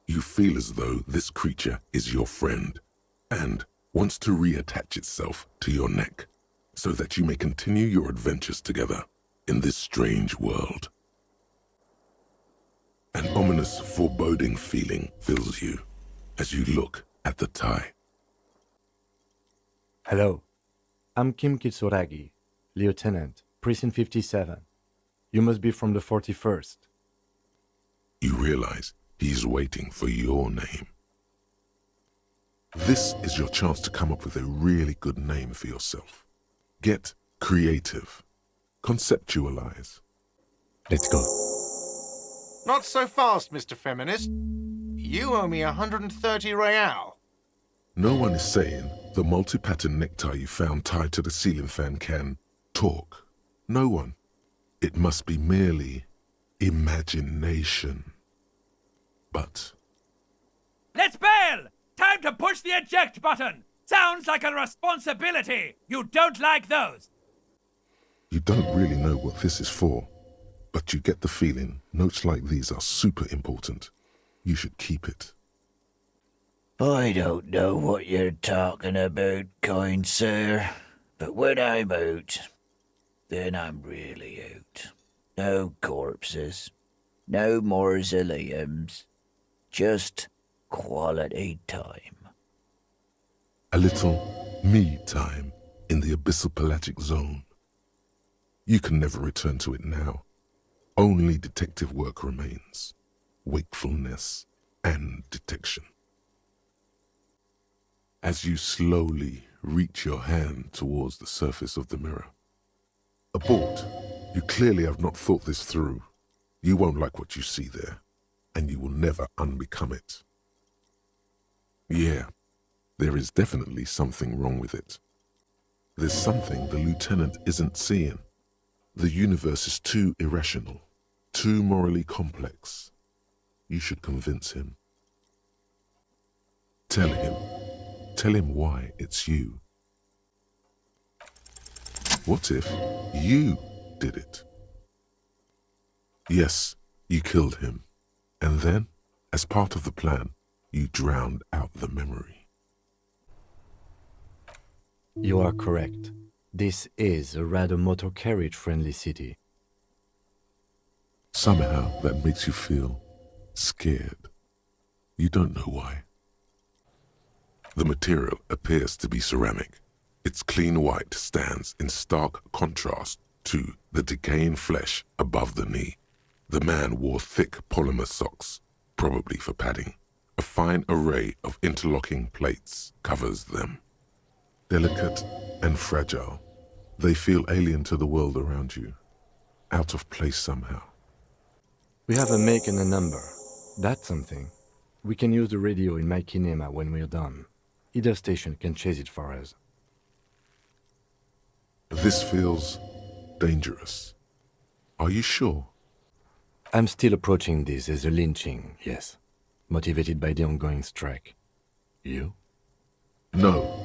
You feel as though this creature is your friend and wants to reattach itself to your neck so that you may continue your adventures together in this strange world. An ominous, foreboding feeling fills you as you look at the tie. Hello, I'm Kim Kitsuragi, Lieutenant, Precinct 57. You must be from the 41st. You realize he's waiting for your name. This is your chance to come up with a really good name for yourself. Get creative. Conceptualize. Let's go. Not so fast, Mr. Feminist. You owe me 130 real. No one is saying the multi-pattern necktie you found tied to the ceiling fan can talk. No one. It must be merely imagination. But Let's bail! Time to push the eject button! Sounds like a responsibility! You don't like those! you don't really know what this is for, but you get the feeling notes like these are super important. You should keep it. I don't know what you're talking about, kind sir, but when I'm out, then I'm really out. No corpses, no mausoleums, just quality time. A little me time in the abyssal pelagic zone. You can never return to it now. Only detective work remains. Wakefulness and detection. As you slowly reach your hand towards the surface of the mirror. Abort. You clearly have not thought this through. You won't like what you see there, and you will never unbecome it. Yeah, there is definitely something wrong with it. There's something the lieutenant isn't seeing. The universe is too irrational, too morally complex. You should convince him. Tell him why it's you. What if you did it? Yes, you killed him, and then, as part of the plan, you drowned out the memory. You are correct. This is a rather motor carriage-friendly city. Somehow that makes you feel scared. You don't know why. The material appears to be ceramic. Its clean white stands in stark contrast to the decaying flesh above the knee. The man wore thick polymer socks, probably for padding. A fine array of interlocking plates covers them. Delicate and fragile, they feel alien to the world around you, out of place somehow. We have a make and a number. That's something. We can use the radio in my kinema when we're done. Either station can chase it for us. This feels dangerous. Are you sure? I'm still approaching this as a lynching, yes. Motivated by the ongoing strike. You? No.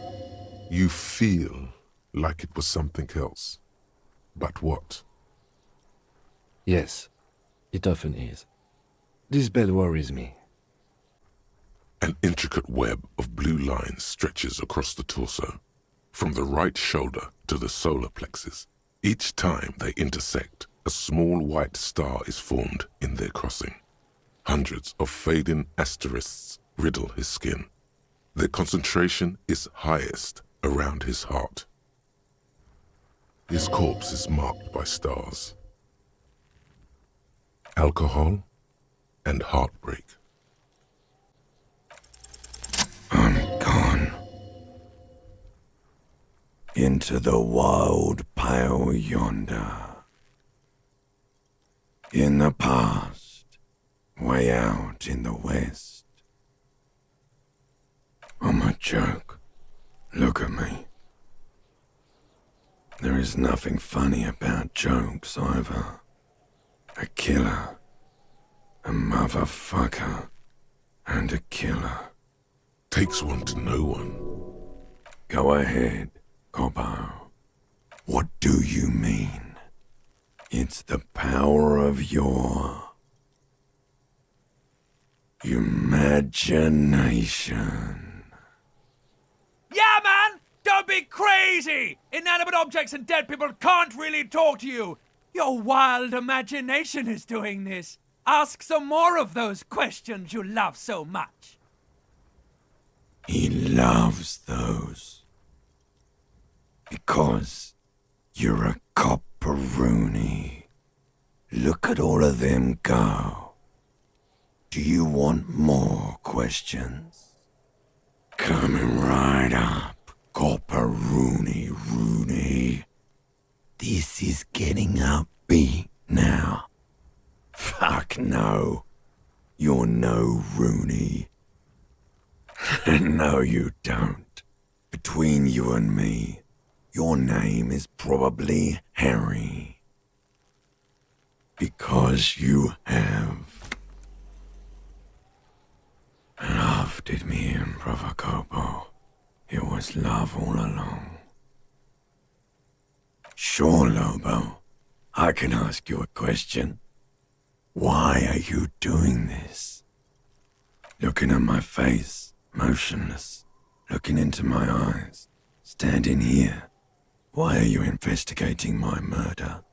You feel like it was something else. But what? Yes, it often is. This bell worries me. An intricate web of blue lines stretches across the torso, from the right shoulder to the solar plexus. Each time they intersect, a small white star is formed in their crossing. Hundreds of fading asterisks riddle his skin. Their concentration is highest around his heart. His corpse is marked by stars. Alcohol and heartbreak. I'm gone. Into the wild pale yonder. In the past, way out in the west. I'm a joke. Look at me. There is nothing funny about jokes either. A killer. A motherfucker. And a killer. Takes one to know one. Go ahead, Cobbo. What do you mean? It's the power of your imagination. Yeah, man! Don't be crazy! Inanimate objects and dead people can't really talk to you. Your wild imagination is doing this. Ask some more of those questions you love so much. He loves those. Because you're a copperoony. Look at all of them go. Do you want more questions? Coming right up, copperoony Rooney. This is getting upbeat now. Fuck no. You're no Rooney. No, you don't. Between you and me, your name is probably Harry. Because you have loved it, me and Brother Cobo. It was love all along. Sure, Lobo. I can ask you a question. Why are you doing this? Looking at my face, motionless, looking into my eyes, standing here. Why are you investigating my murder?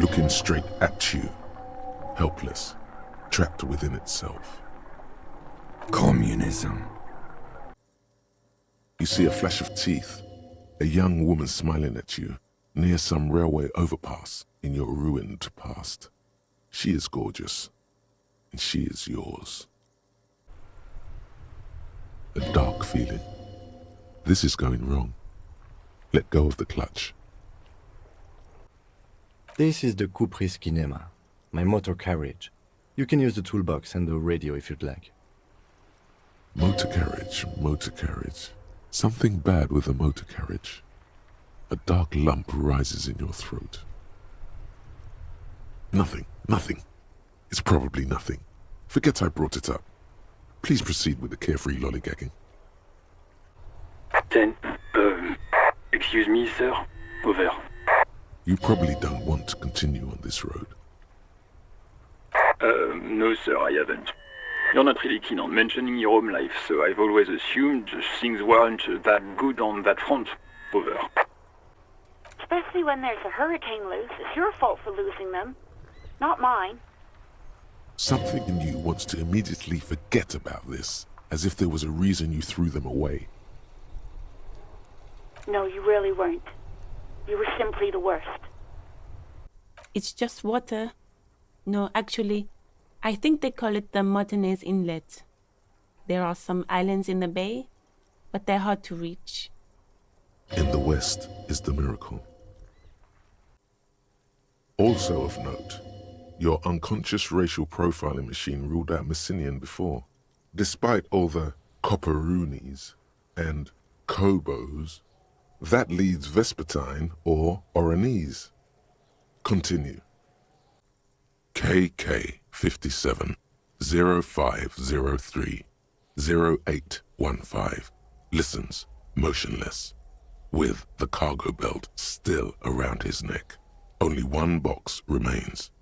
Looking straight at you, helpless, trapped within itself. Communism. You see a flash of teeth, a young woman smiling at you, near some railway overpass in your ruined past. She is gorgeous, and she is yours. A dark feeling. This is going wrong. Let go of the clutch. This is the Coupe Kinema, my motor carriage. You can use the toolbox and the radio if you'd like. Motor carriage, motor carriage. Something bad with a motor carriage. A dark lump rises in your throat. Nothing, nothing. It's probably nothing. Forget I brought it up. Please proceed with the carefree lollygagging. Excuse me, sir. Over. You probably don't want to continue on this road. No, sir, I haven't. You're not really keen on mentioning your home life, so I've always assumed things weren't that good on that front. Over. Especially when there's a hurricane loose. It's your fault for losing them, not mine. Something in you wants to immediately forget about this, as if there was a reason you threw them away. No, you really weren't. You were simply the worst. It's just water. No, actually, I think they call it the Martinez Inlet. There are some islands in the bay, but they're hard to reach. In the west is the miracle. Also of note, your unconscious racial profiling machine ruled out Messinian before. Despite all the copperoonies and Cobos, that leads Vespertine or Oranese. Continue. KK 57 0503 0815 listens motionless, with the cargo belt still around his neck. Only one box remains.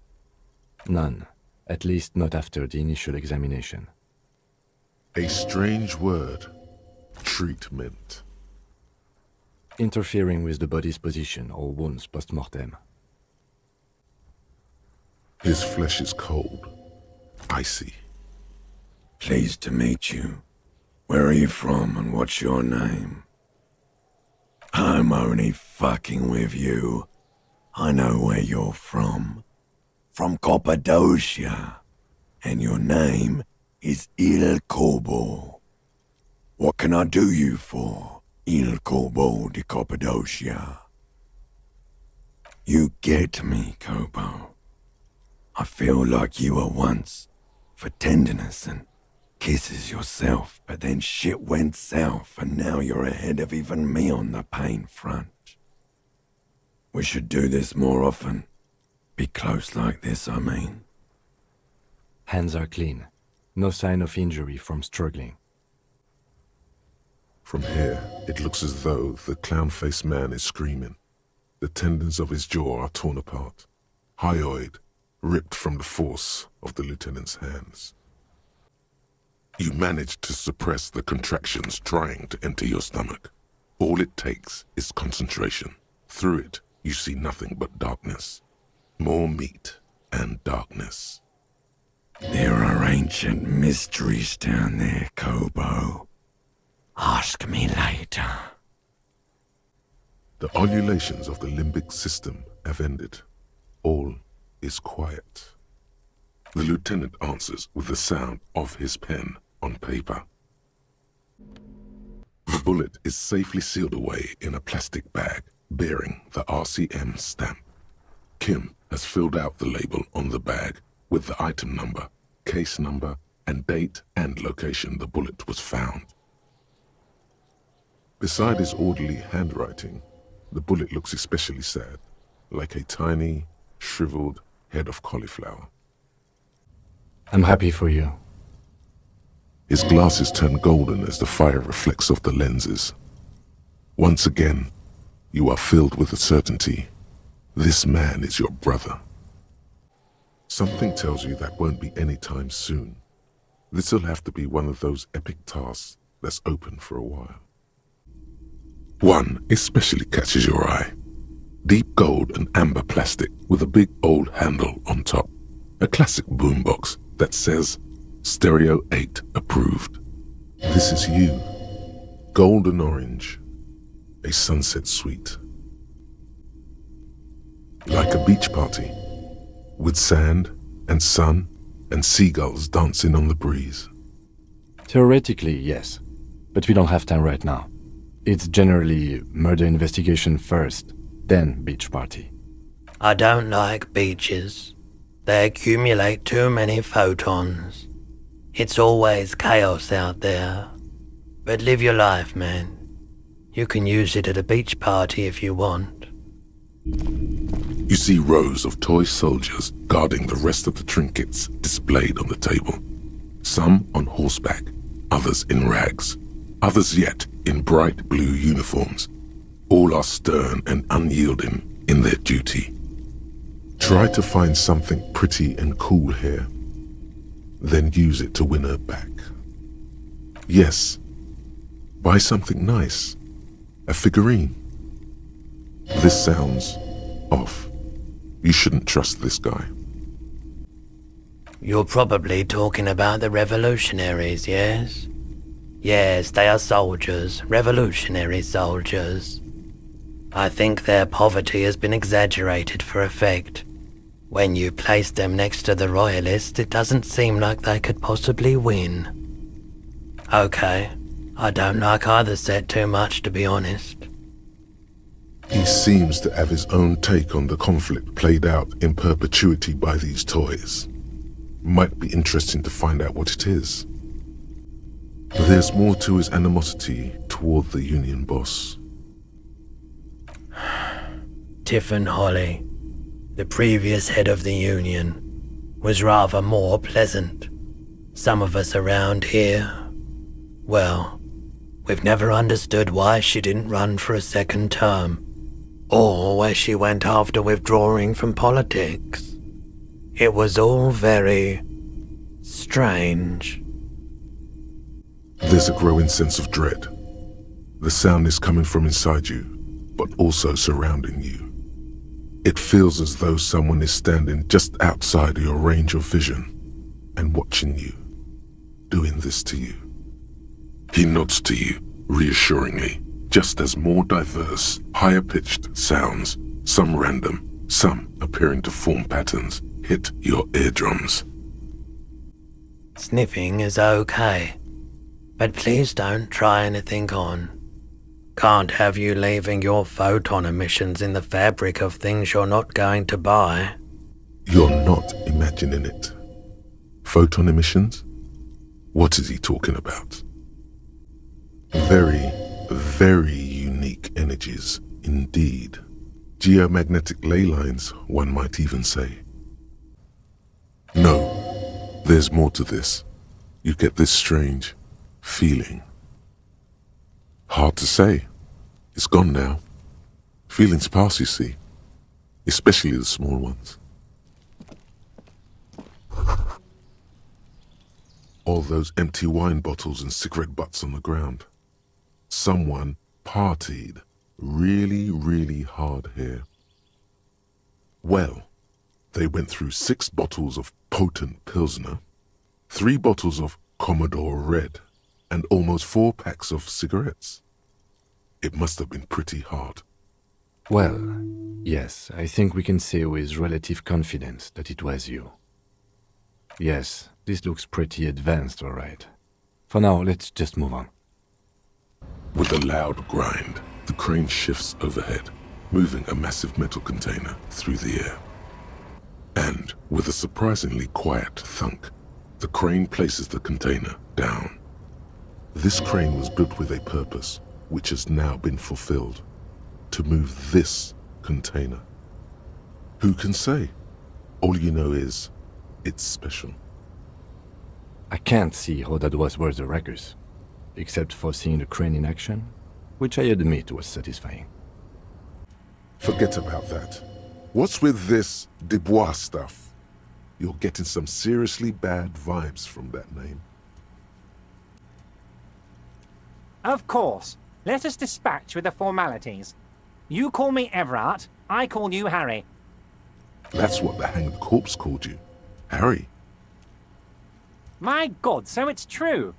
None. At least not after the initial examination. A strange word. Treatment. Interfering with the body's position or wounds post-mortem. His flesh is cold, icy. Pleased to meet you. Where are you from and what's your name? I'm only fucking with you. I know where you're from. From Cappadocia. And your name is Il Corbo. What can I do you for, Il Corbo de Cappadocia? You get me, Cobo. I feel like you were once, for tenderness and kisses yourself, but then shit went south and now you're ahead of even me on the pain front. We should do this more often. Be close like this, I mean. Hands are clean. No sign of injury from struggling. From here, it looks as though the clown-faced man is screaming. The tendons of his jaw are torn apart, hyoid, ripped from the force of the lieutenant's hands. You manage to suppress the contractions trying to enter your stomach. All it takes is concentration. Through it, you see nothing but darkness. More meat and darkness. There are ancient mysteries down there, Kobo. Ask me later. The ululations of the limbic system have ended. All is quiet. The lieutenant answers with the sound of his pen on paper. The bullet is safely sealed away in a plastic bag bearing the RCM stamp. Kim has filled out the label on the bag with the item number, case number, and date and location the bullet was found. Beside his orderly handwriting, the bullet looks especially sad, like a tiny, shriveled head of cauliflower. I'm happy for you. His glasses turn golden as the fire reflects off the lenses. Once again, you are filled with the certainty this man is your brother. Something tells you that won't be any time soon. This'll have to be one of those epic tasks that's open for a while. One especially catches your eye. Deep gold and amber plastic with a big old handle on top. A classic boombox that says Stereo 8 approved. This is you. Golden orange. A sunset suite. Like a beach party. With sand and sun and seagulls dancing on the breeze. Theoretically, yes. But we don't have time right now. It's generally murder investigation first, then beach party. I don't like beaches. They accumulate too many photons. It's always chaos out there. But live your life, man. You can use it at a beach party if you want. You see rows of toy soldiers guarding the rest of the trinkets displayed on the table. Some on horseback, others in rags, others yet in bright blue uniforms. All are stern and unyielding in their duty. Try to find something pretty and cool here, then use it to win her back. Yes, buy something nice, a figurine. This sounds off. You shouldn't trust this guy. You're probably talking about the revolutionaries, yes? Yes, they are soldiers, revolutionary soldiers. I think their poverty has been exaggerated for effect. When you place them next to the royalists, it doesn't seem like they could possibly win. Okay, I don't like either set too much, to be honest. He seems to have his own take on the conflict played out in perpetuity by these toys. Might be interesting to find out what it is. There's more to his animosity toward the Union boss. Tiffin Holly, the previous head of the Union, was rather more pleasant. Some of us around here, well, we've never understood why she didn't run for a second term, or where she went after withdrawing from politics. It was all very strange. There's a growing sense of dread. The sound is coming from inside you, but also surrounding you. It feels as though someone is standing just outside your range of vision and watching you, doing this to you. He nods to you, reassuringly, just as more diverse, higher-pitched sounds, some random, some appearing to form patterns, hit your eardrums. Sniffing is okay, but please don't try anything on. Can't have you leaving your photon emissions in the fabric of things you're not going to buy. You're not imagining it. Photon emissions? What is he talking about? Very, very unique energies, indeed. Geomagnetic ley lines, one might even say. No, There's more to this. You get this strange feeling. Hard to say. It's gone now. Feelings pass, you see. Especially the small ones. All those empty wine bottles and cigarette butts on the ground. Someone partied really, really hard here. Well, they went through 6 bottles of potent Pilsner, 3 bottles of Commodore Red, and almost 4 packs of cigarettes. It must have been pretty hard. Well, yes, I think we can say with relative confidence that it was you. Yes, this looks pretty advanced, all right. For now, let's just move on. With a loud grind, the crane shifts overhead, moving a massive metal container through the air. And with a surprisingly quiet thunk, the crane places the container down. This crane was built with a purpose, which has now been fulfilled. To move this container. Who can say? All you know is, it's special. I can't see how that was worth the ruckus, except for seeing the crane in action, which I admit was satisfying. Forget about that. What's with this Dubois stuff? You're getting some seriously bad vibes from that name. Of course. Let us dispatch with the formalities. You call me Everard, I call you Harry. That's what the hanged corpse called you. Harry. My God, so it's true.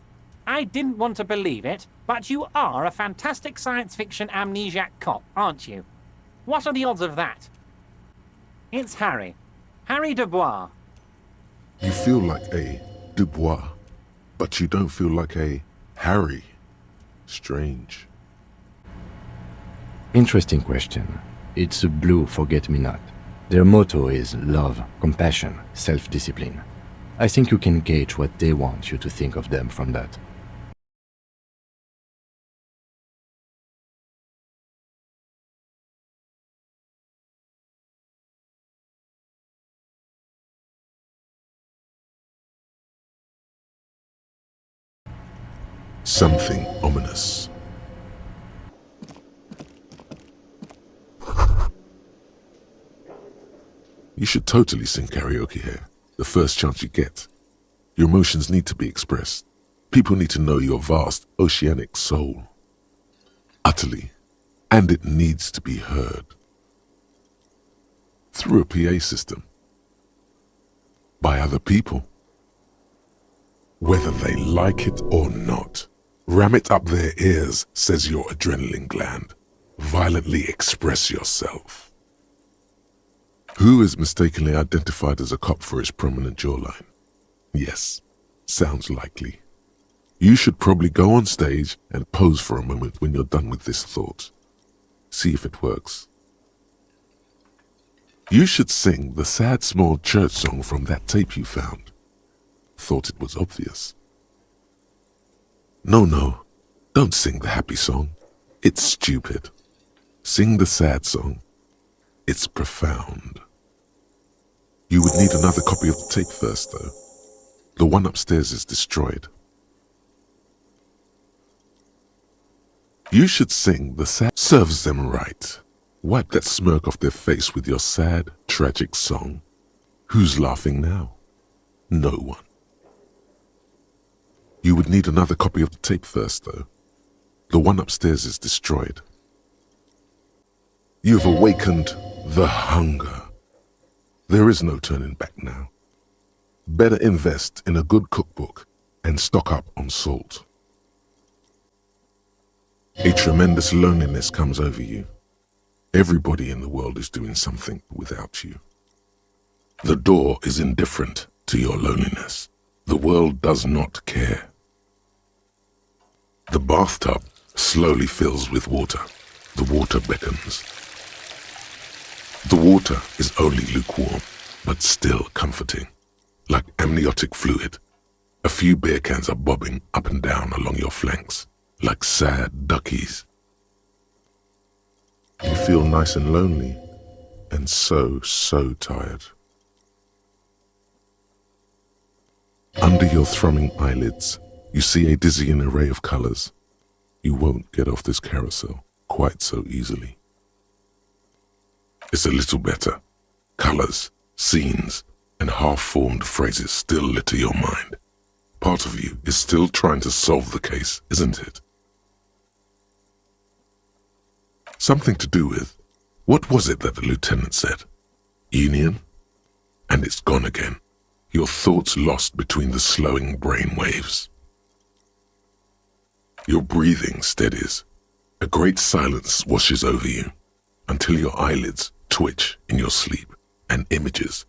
I didn't want to believe it, but you are a fantastic science fiction amnesiac cop, aren't you? What are the odds of that? It's Harry. Harry Dubois. You feel like a Dubois, but you don't feel like a Harry. Strange. Interesting question. It's a blue forget-me-not. Their motto is love, compassion, self-discipline. I think you can gauge what they want you to think of them from that. Something ominous. You should totally sing karaoke here, the first chance you get. Your emotions need to be expressed. People need to know your vast, oceanic soul. Utterly. And it needs to be heard. Through a PA system. By other people. Whether they like it or not. Ram it up their ears, says your adrenaline gland. Violently express yourself. Who is mistakenly identified as a cop for his prominent jawline? Yes, sounds likely. You should probably go on stage and pose for a moment when you're done with this thought. See if it works. You should sing the sad small church song from that tape you found. Thought it was obvious. No, don't sing the happy song. It's stupid. Sing the sad song. It's profound. You would need another copy of the tape first, though. The one upstairs is destroyed. You should sing the sad... Serves them right. Wipe that smirk off their face with your sad, tragic song. Who's laughing now? No one. You would need another copy of the tape first, though. The one upstairs is destroyed. You've awakened the hunger. There is no turning back now. Better invest in a good cookbook and stock up on salt. A tremendous loneliness comes over you. Everybody in the world is doing something without you. The door is indifferent to your loneliness. The world does not care. The bathtub slowly fills with water. The water beckons. The water is only lukewarm, but still comforting. Like amniotic fluid, a few beer cans are bobbing up and down along your flanks, like sad duckies. You feel nice and lonely, and so tired. Under your thrumming eyelids, you see a dizzying array of colors. You won't get off this carousel quite so easily. It's a little better. Colors, scenes, and half-formed phrases still litter your mind. Part of you is still trying to solve the case, isn't it? Something to do with, what was it that the lieutenant said? Union? And it's gone again. Your thoughts lost between the slowing brain waves. Your breathing steadies. A great silence washes over you until your eyelids twitch in your sleep and images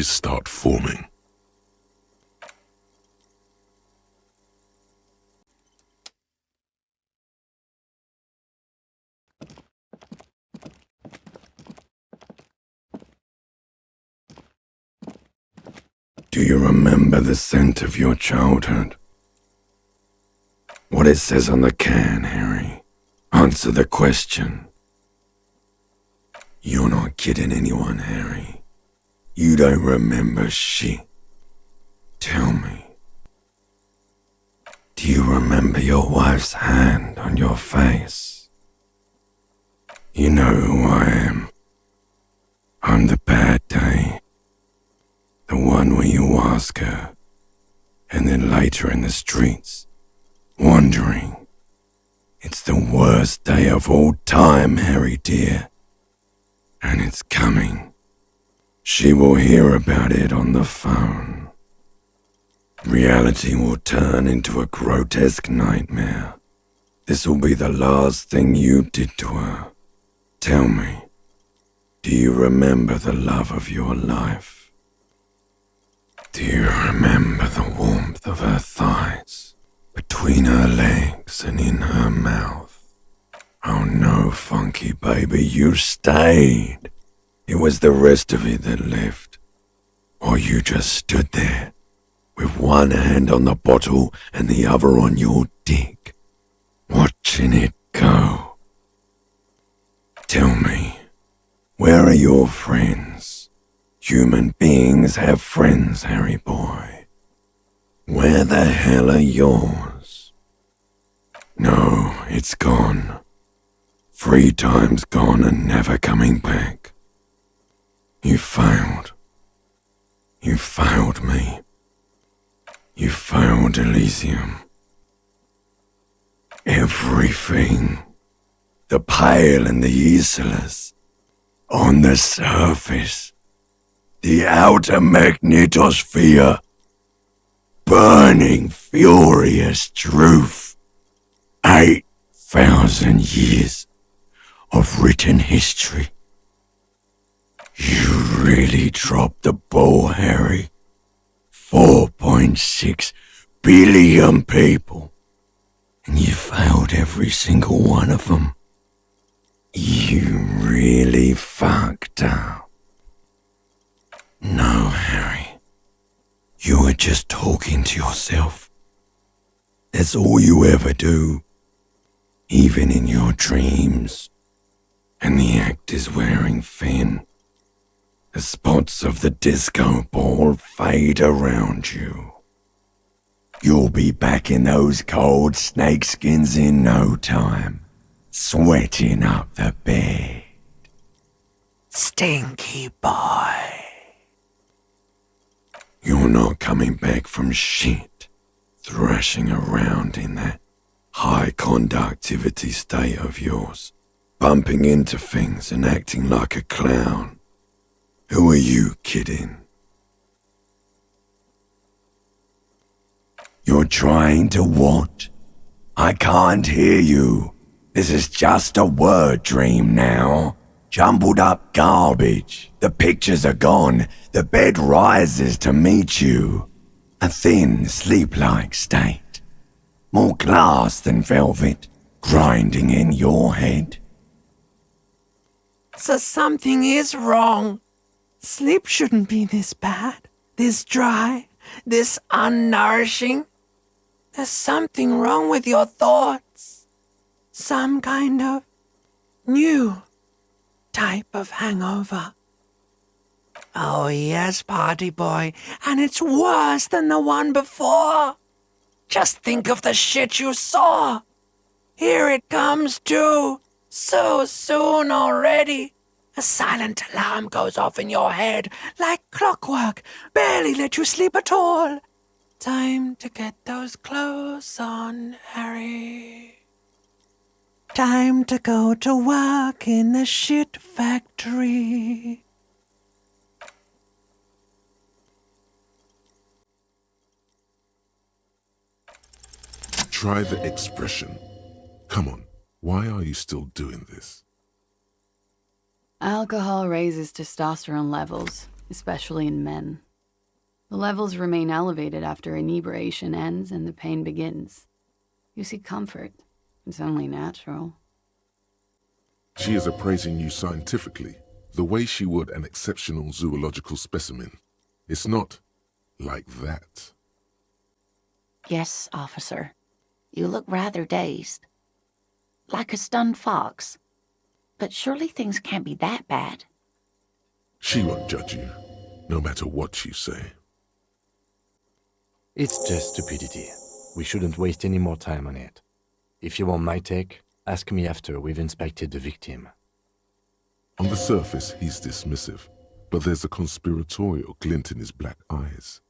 start forming. Do you remember the scent of your childhood? What it says on the can, Harry? Answer the question. You're not kidding anyone, Harry. You don't remember shit. Tell me. Do you remember your wife's hand on your face? You know who I am. I'm the bad day. The one where you ask her, and then later in the streets, wandering. It's the worst day of all time, Harry dear. And it's coming. She will hear about it on the phone. Reality will turn into a grotesque nightmare. This will be the last thing you did to her. Tell me, do you remember the love of your life? Do you remember the warmth of her thighs, between her legs and in her mouth? Oh no, funky baby, you stayed. It was the rest of it that left. Or you just stood there, with one hand on the bottle and the other on your dick, watching it go. Tell me, where are your friends? Human beings have friends, Harry boy. Where the hell are yours? No, it's gone. 3 times gone and never coming back. You failed. You failed me. You failed Elysium. Everything. The pale and the useless. On the surface. The outer magnetosphere. Burning, furious truth. 8,000 years of written history. You really dropped the ball, Harry. 4.6 billion people. And you failed every single one of them. You really fucked up. No, Harry. You were just talking to yourself. That's all you ever do. Even in your dreams. And the act is wearing thin. The spots of the disco ball fade around you. You'll be back in those cold snakeskins in no time, sweating up the bed. Stinky boy. You're not coming back from shit, thrashing around in that high conductivity state of yours, bumping into things and acting like a clown. Who are you kidding? You're trying to what? I can't hear you. This is just a word dream now. Jumbled up garbage. The pictures are gone. The bed rises to meet you. A thin, sleep-like state. More glass than velvet, grinding in your head. So something is wrong. Sleep shouldn't be this bad, this dry, this unnourishing. There's something wrong with your thoughts. Some kind of new type of hangover. Oh, yes, party boy, and it's worse than the one before. Just think of the shit you saw. Here it comes, too. So soon already. A silent alarm goes off in your head like clockwork. Barely let you sleep at all. Time to get those clothes on, Harry. Time to go to work in the shit factory. Try the expression. Come on, why are you still doing this? Alcohol raises testosterone levels, especially in men. The levels remain elevated after inebriation ends and the pain begins. You seek comfort. It's only natural. She is appraising you scientifically, the way she would an exceptional zoological specimen. It's not like that. Yes, officer. You look rather dazed. Like a stunned fox. But surely things can't be that bad. She won't judge you, no matter what you say. It's just stupidity. We shouldn't waste any more time on it. If you want my take, ask me after we've inspected the victim. On the surface, he's dismissive, but there's a conspiratorial glint in his black eyes.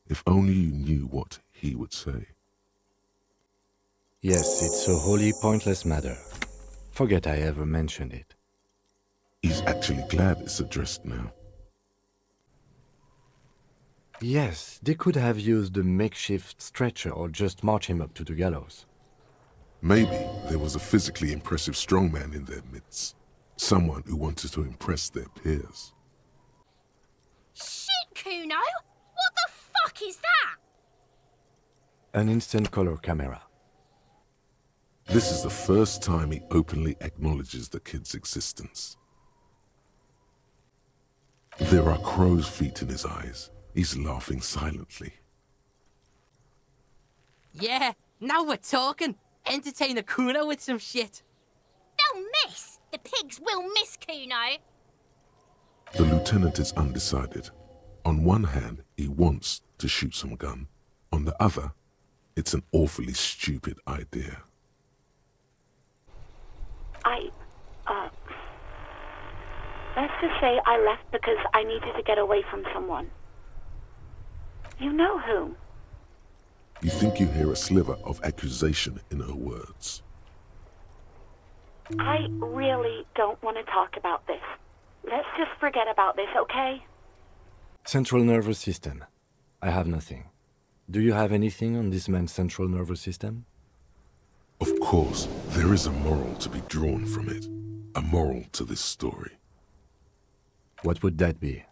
If only you knew what he would say. Yes, it's a wholly pointless matter. Forget I ever mentioned it. He's actually glad it's addressed now. Yes, they could have used a makeshift stretcher or just march him up to the gallows. Maybe there was a physically impressive strongman in their midst. Someone who wanted to impress their peers. Shit, Kuno! What the fuck is that? An instant color camera. This is the first time he openly acknowledges the kid's existence. There are crow's feet in his eyes. He's laughing silently. Yeah, now we're talking. Entertain a Kuno with some shit. They'll miss! The pigs will miss Kuno! The lieutenant is undecided. On one hand, he wants to shoot some gun. On the other, it's an awfully stupid idea. Let's just say I left because I needed to get away from someone. You know who? You think you hear a sliver of accusation in her words. I really don't want to talk about this. Let's just forget about this, okay? Central nervous system. I have nothing. Do you have anything on this man's central nervous system? Of course, there is a moral to be drawn from it. A moral to this story. What would that be?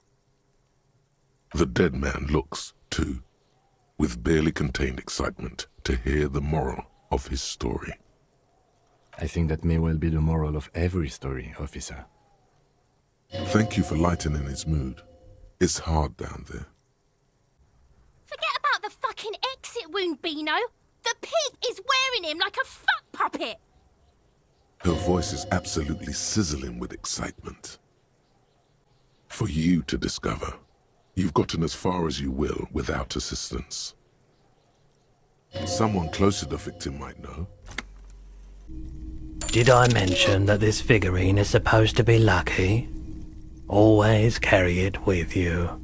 The dead man looks, too, with barely contained excitement to hear the moral of his story. I think that may well be the moral of every story, officer. Thank you for lightening his mood. It's hard down there. Forget about the fucking exit wound, Beano! The pig is wearing him like a fuck puppet! Her voice is absolutely sizzling with excitement. For you to discover, you've gotten as far as you will without assistance. Someone close to the victim might know. Did I mention that this figurine is supposed to be lucky? Always carry it with you.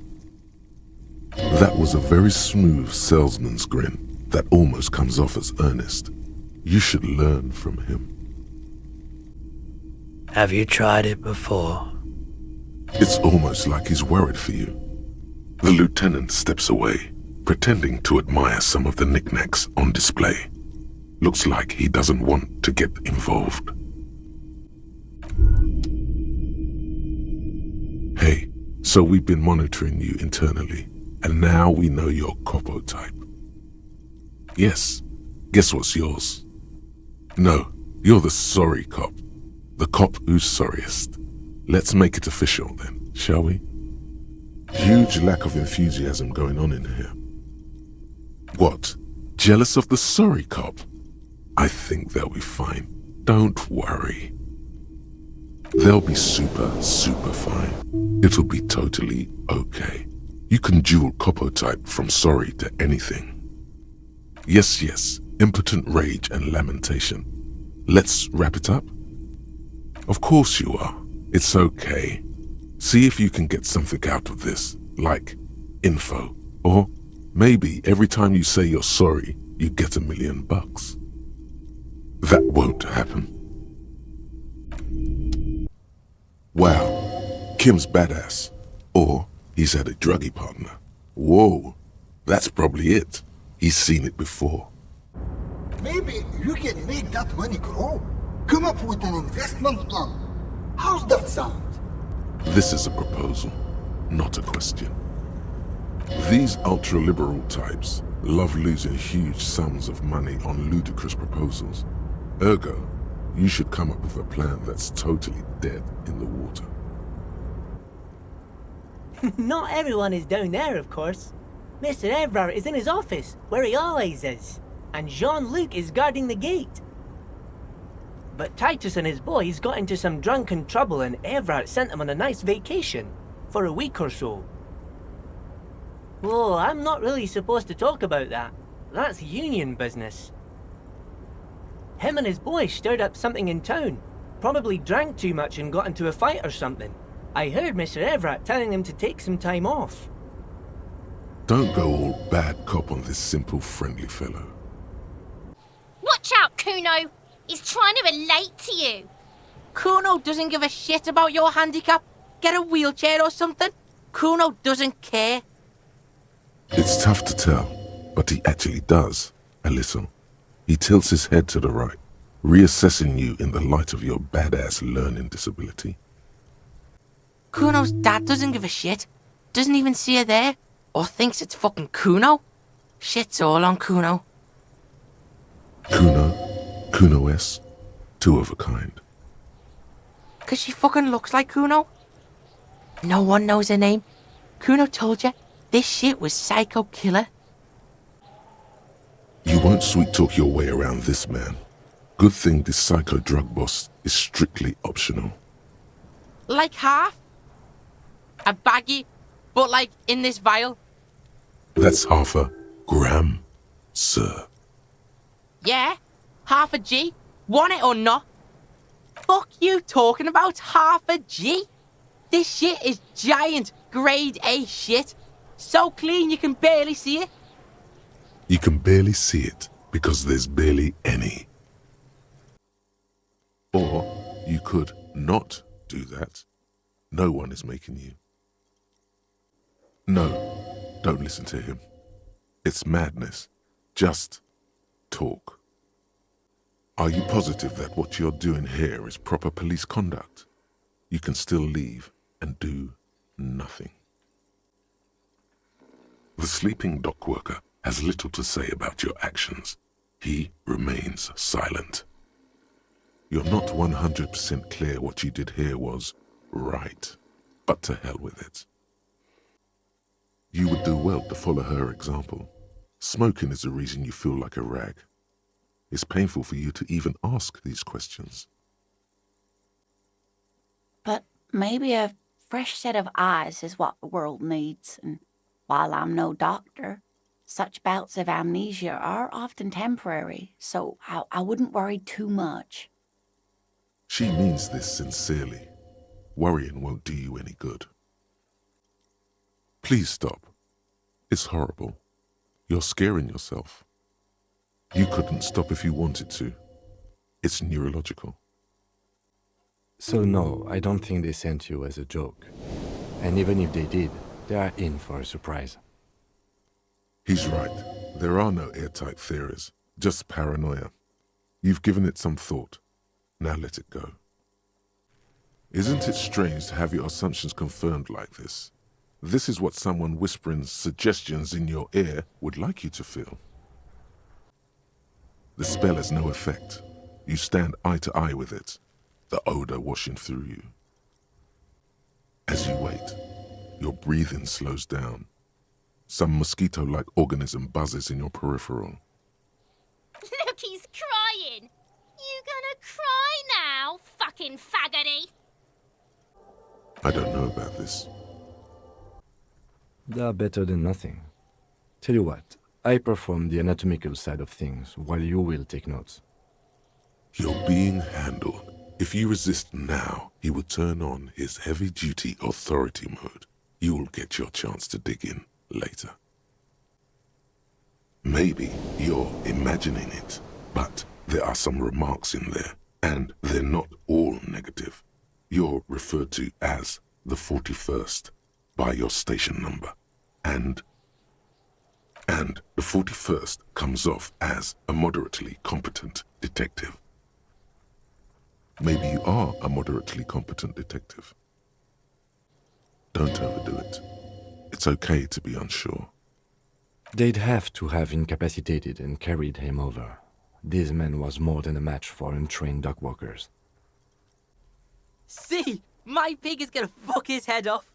That was a very smooth salesman's grin that almost comes off as earnest. You should learn from him. Have you tried it before? It's almost like he's worried for you. The lieutenant steps away, pretending to admire some of the knickknacks on display. Looks like he doesn't want to get involved. Hey, so we've been monitoring you internally, and now we know your Copo type. Yes, guess what's yours? No, you're the sorry cop. The cop who's sorriest. Let's make it official then, shall we? Huge lack of enthusiasm going on in here. What? Jealous of the sorry cop? I think they'll be fine. Don't worry. They'll be super fine. It'll be totally okay. You can dual Copo type from sorry to anything. Yes, impotent rage and lamentation. Let's wrap it up? Of course you are. It's okay. See if you can get something out of this, like info. Or maybe every time you say you're sorry, you get $1 million. That won't happen. Wow, Kim's badass. Or he's had a druggie partner. Whoa, that's probably it. He's seen it before. Maybe you can make that money grow. Come up with an investment plan. How's that sound? This is a proposal, not a question. These ultra-liberal types love losing huge sums of money on ludicrous proposals. Ergo, you should come up with a plan that's totally dead in the water. Not everyone is down there, of course. Mr. Evrard is in his office, where he always is, and Jean-Luc is guarding the gate. But Titus and his boys got into some drunken trouble and Evrard sent them on a nice vacation, for a week or so. Well, I'm not really supposed to talk about that. That's union business. Him and his boys stirred up something in town. Probably drank too much and got into a fight or something. I heard Mr. Evrard telling them to take some time off. Don't go all bad cop on this simple, friendly fellow. Watch out, Kuno! He's trying to relate to you. Kuno doesn't give a shit about your handicap. Get a wheelchair or something. Kuno doesn't care. It's tough to tell, but he actually does, a little. He tilts his head to the right, reassessing you in the light of your badass learning disability. Kuno's dad doesn't give a shit. Doesn't even see her there. Or thinks it's fucking Kuno. Shit's all on Kuno. Kuno-S, two of a kind. 'Cause she fucking looks like Kuno. No one knows her name. Kuno told you this shit was Psycho Killer. You won't sweet-talk your way around this man. Good thing this psycho drug boss is strictly optional. Like half. A baggie, but like in this vial. That's half a gram, sir. Yeah, half a G. Want it or not? Fuck you talking about half a G? This shit is giant, grade A shit. So clean you can barely see it. You can barely see it because there's barely any. Or you could not do that. No one is making you. No, don't listen to him. It's madness. Just talk. Are you positive that what you're doing here is proper police conduct? You can still leave and do nothing. The sleeping dock worker has little to say about your actions. He remains silent. You're not 100% clear what you did here was right, but to hell with it. You would do well to follow her example. Smoking is the reason you feel like a rag. It's painful for you to even ask these questions. But maybe a fresh set of eyes is what the world needs, and while I'm no doctor, such bouts of amnesia are often temporary, so I wouldn't worry too much. She means this sincerely. Worrying won't do you any good. Please stop. It's horrible. You're scaring yourself. You couldn't stop if you wanted to. It's neurological. So no, I don't think they sent you as a joke. And even if they did, they are in for a surprise. He's right. There are no airtight theories, just paranoia. You've given it some thought. Now let it go. Isn't it strange to have your assumptions confirmed like this? This is what someone whispering suggestions in your ear would like you to feel. The spell has no effect. You stand eye to eye with it, the odor washing through you. As you wait, your breathing slows down. Some mosquito-like organism buzzes in your peripheral. Look, he's crying. You gonna cry now, fucking faggoty? I don't know about this. They are better than nothing. Tell you what, I perform the anatomical side of things, while you will take notes. You're being handled. If you resist now, he will turn on his heavy-duty authority mode. You'll get your chance to dig in later. Maybe you're imagining it, but there are some remarks in there, and they're not all negative. You're referred to as the 41st by your station number, and the 41st comes off as a moderately competent detective. Maybe you are a moderately competent detective. Don't overdo it. It's okay to be unsure. They'd have to have incapacitated and carried him over. This man was more than a match for untrained dogwalkers. See, my pig is gonna fuck his head off.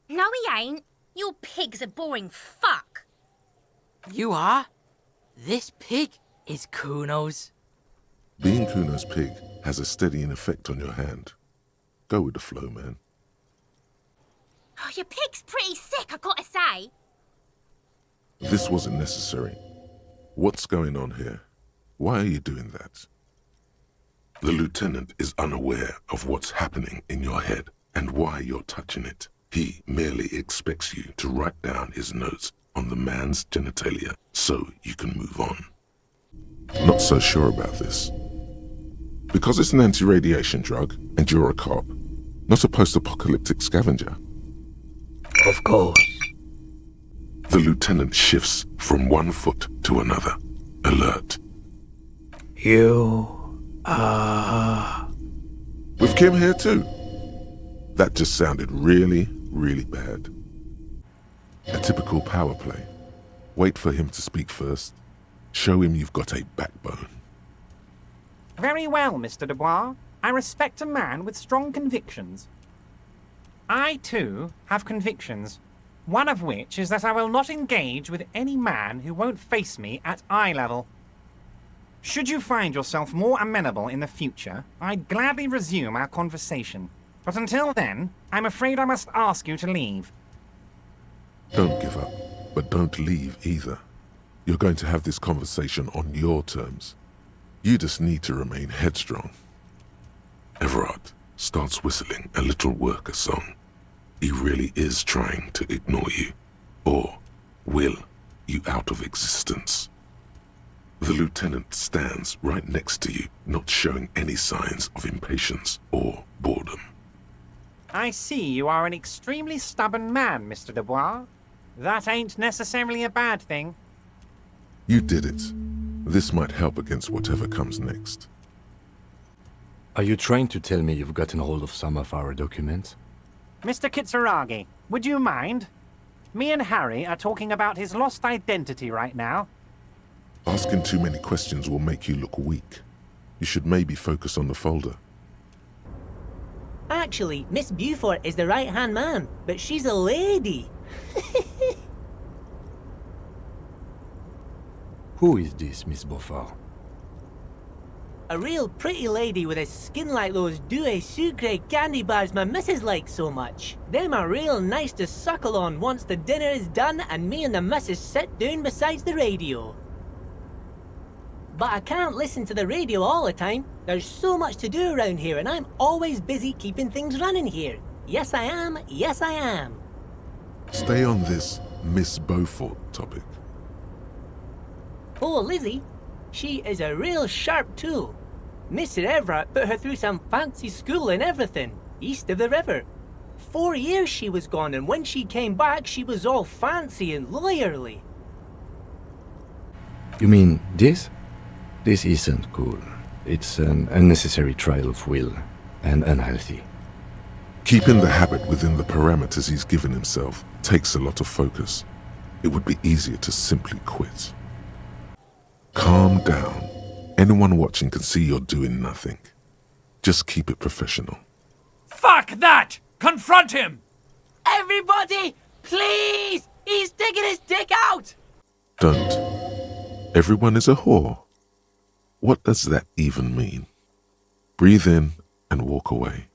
No, he ain't. Your pig's a boring fuck. You are? This pig is Kuno's. Being Kuno's pig has a steadying effect on your hand. Go with the flow, man. Oh, your pig's pretty sick, I gotta say. This wasn't necessary. What's going on here? Why are you doing that? The lieutenant is unaware of what's happening in your head and why you're touching it. He merely expects you to write down his notes on the man's genitalia so you can move on. Not so sure about this. Because it's an anti-radiation drug and you're a cop, not a post-apocalyptic scavenger. Of course. The lieutenant shifts from one foot to another, alert. You are... With Kim here too. That just sounded really, really bad. A typical power play. Wait for him to speak first. Show him you've got a backbone. Very well, Mr. Dubois. I respect a man with strong convictions. I, too, have convictions. One of which is that I will not engage with any man who won't face me at eye level. Should you find yourself more amenable in the future, I'd gladly resume our conversation. But until then, I'm afraid I must ask you to leave. Don't give up, but don't leave either. You're going to have this conversation on your terms. You just need to remain headstrong. Everard starts whistling a little worker song. He really is trying to ignore you, or will you out of existence. The lieutenant stands right next to you, not showing any signs of impatience or boredom. I see you are an extremely stubborn man, Mr. Dubois. That ain't necessarily a bad thing. You did it. This might help against whatever comes next. Are you trying to tell me you've gotten hold of some of our documents? Mr. Kitsuragi, would you mind? Me and Harry are talking about his lost identity right now. Asking too many questions will make you look weak. You should maybe focus on the folder. Actually, Miss Beaufort is the right-hand man, but she's a lady. Who is this, Miss Beaufort? A real pretty lady with a skin like those Douai Sucre candy bars my missus likes so much. Them are real nice to suckle on once the dinner is done and me and the missus sit down beside the radio. But I can't listen to the radio all the time. There's so much to do around here and I'm always busy keeping things running here. Yes I am, yes I am. Stay on this Miss Beaufort topic. Oh, Lizzie, she is a real sharp tool. Mr. Everett put her through some fancy school and everything, east of the river. 4 years she was gone, and when she came back, she was all fancy and lawyerly. You mean this? This isn't cool. It's an unnecessary trial of will, and unhealthy. Keeping the habit within the parameters he's given himself takes a lot of focus. It would be easier to simply quit. Calm down. Anyone watching can see you're doing nothing. Just keep it professional. Fuck that! Confront him! Everybody, please! He's digging his dick out! Don't. Everyone is a whore. What does that even mean? Breathe in and walk away.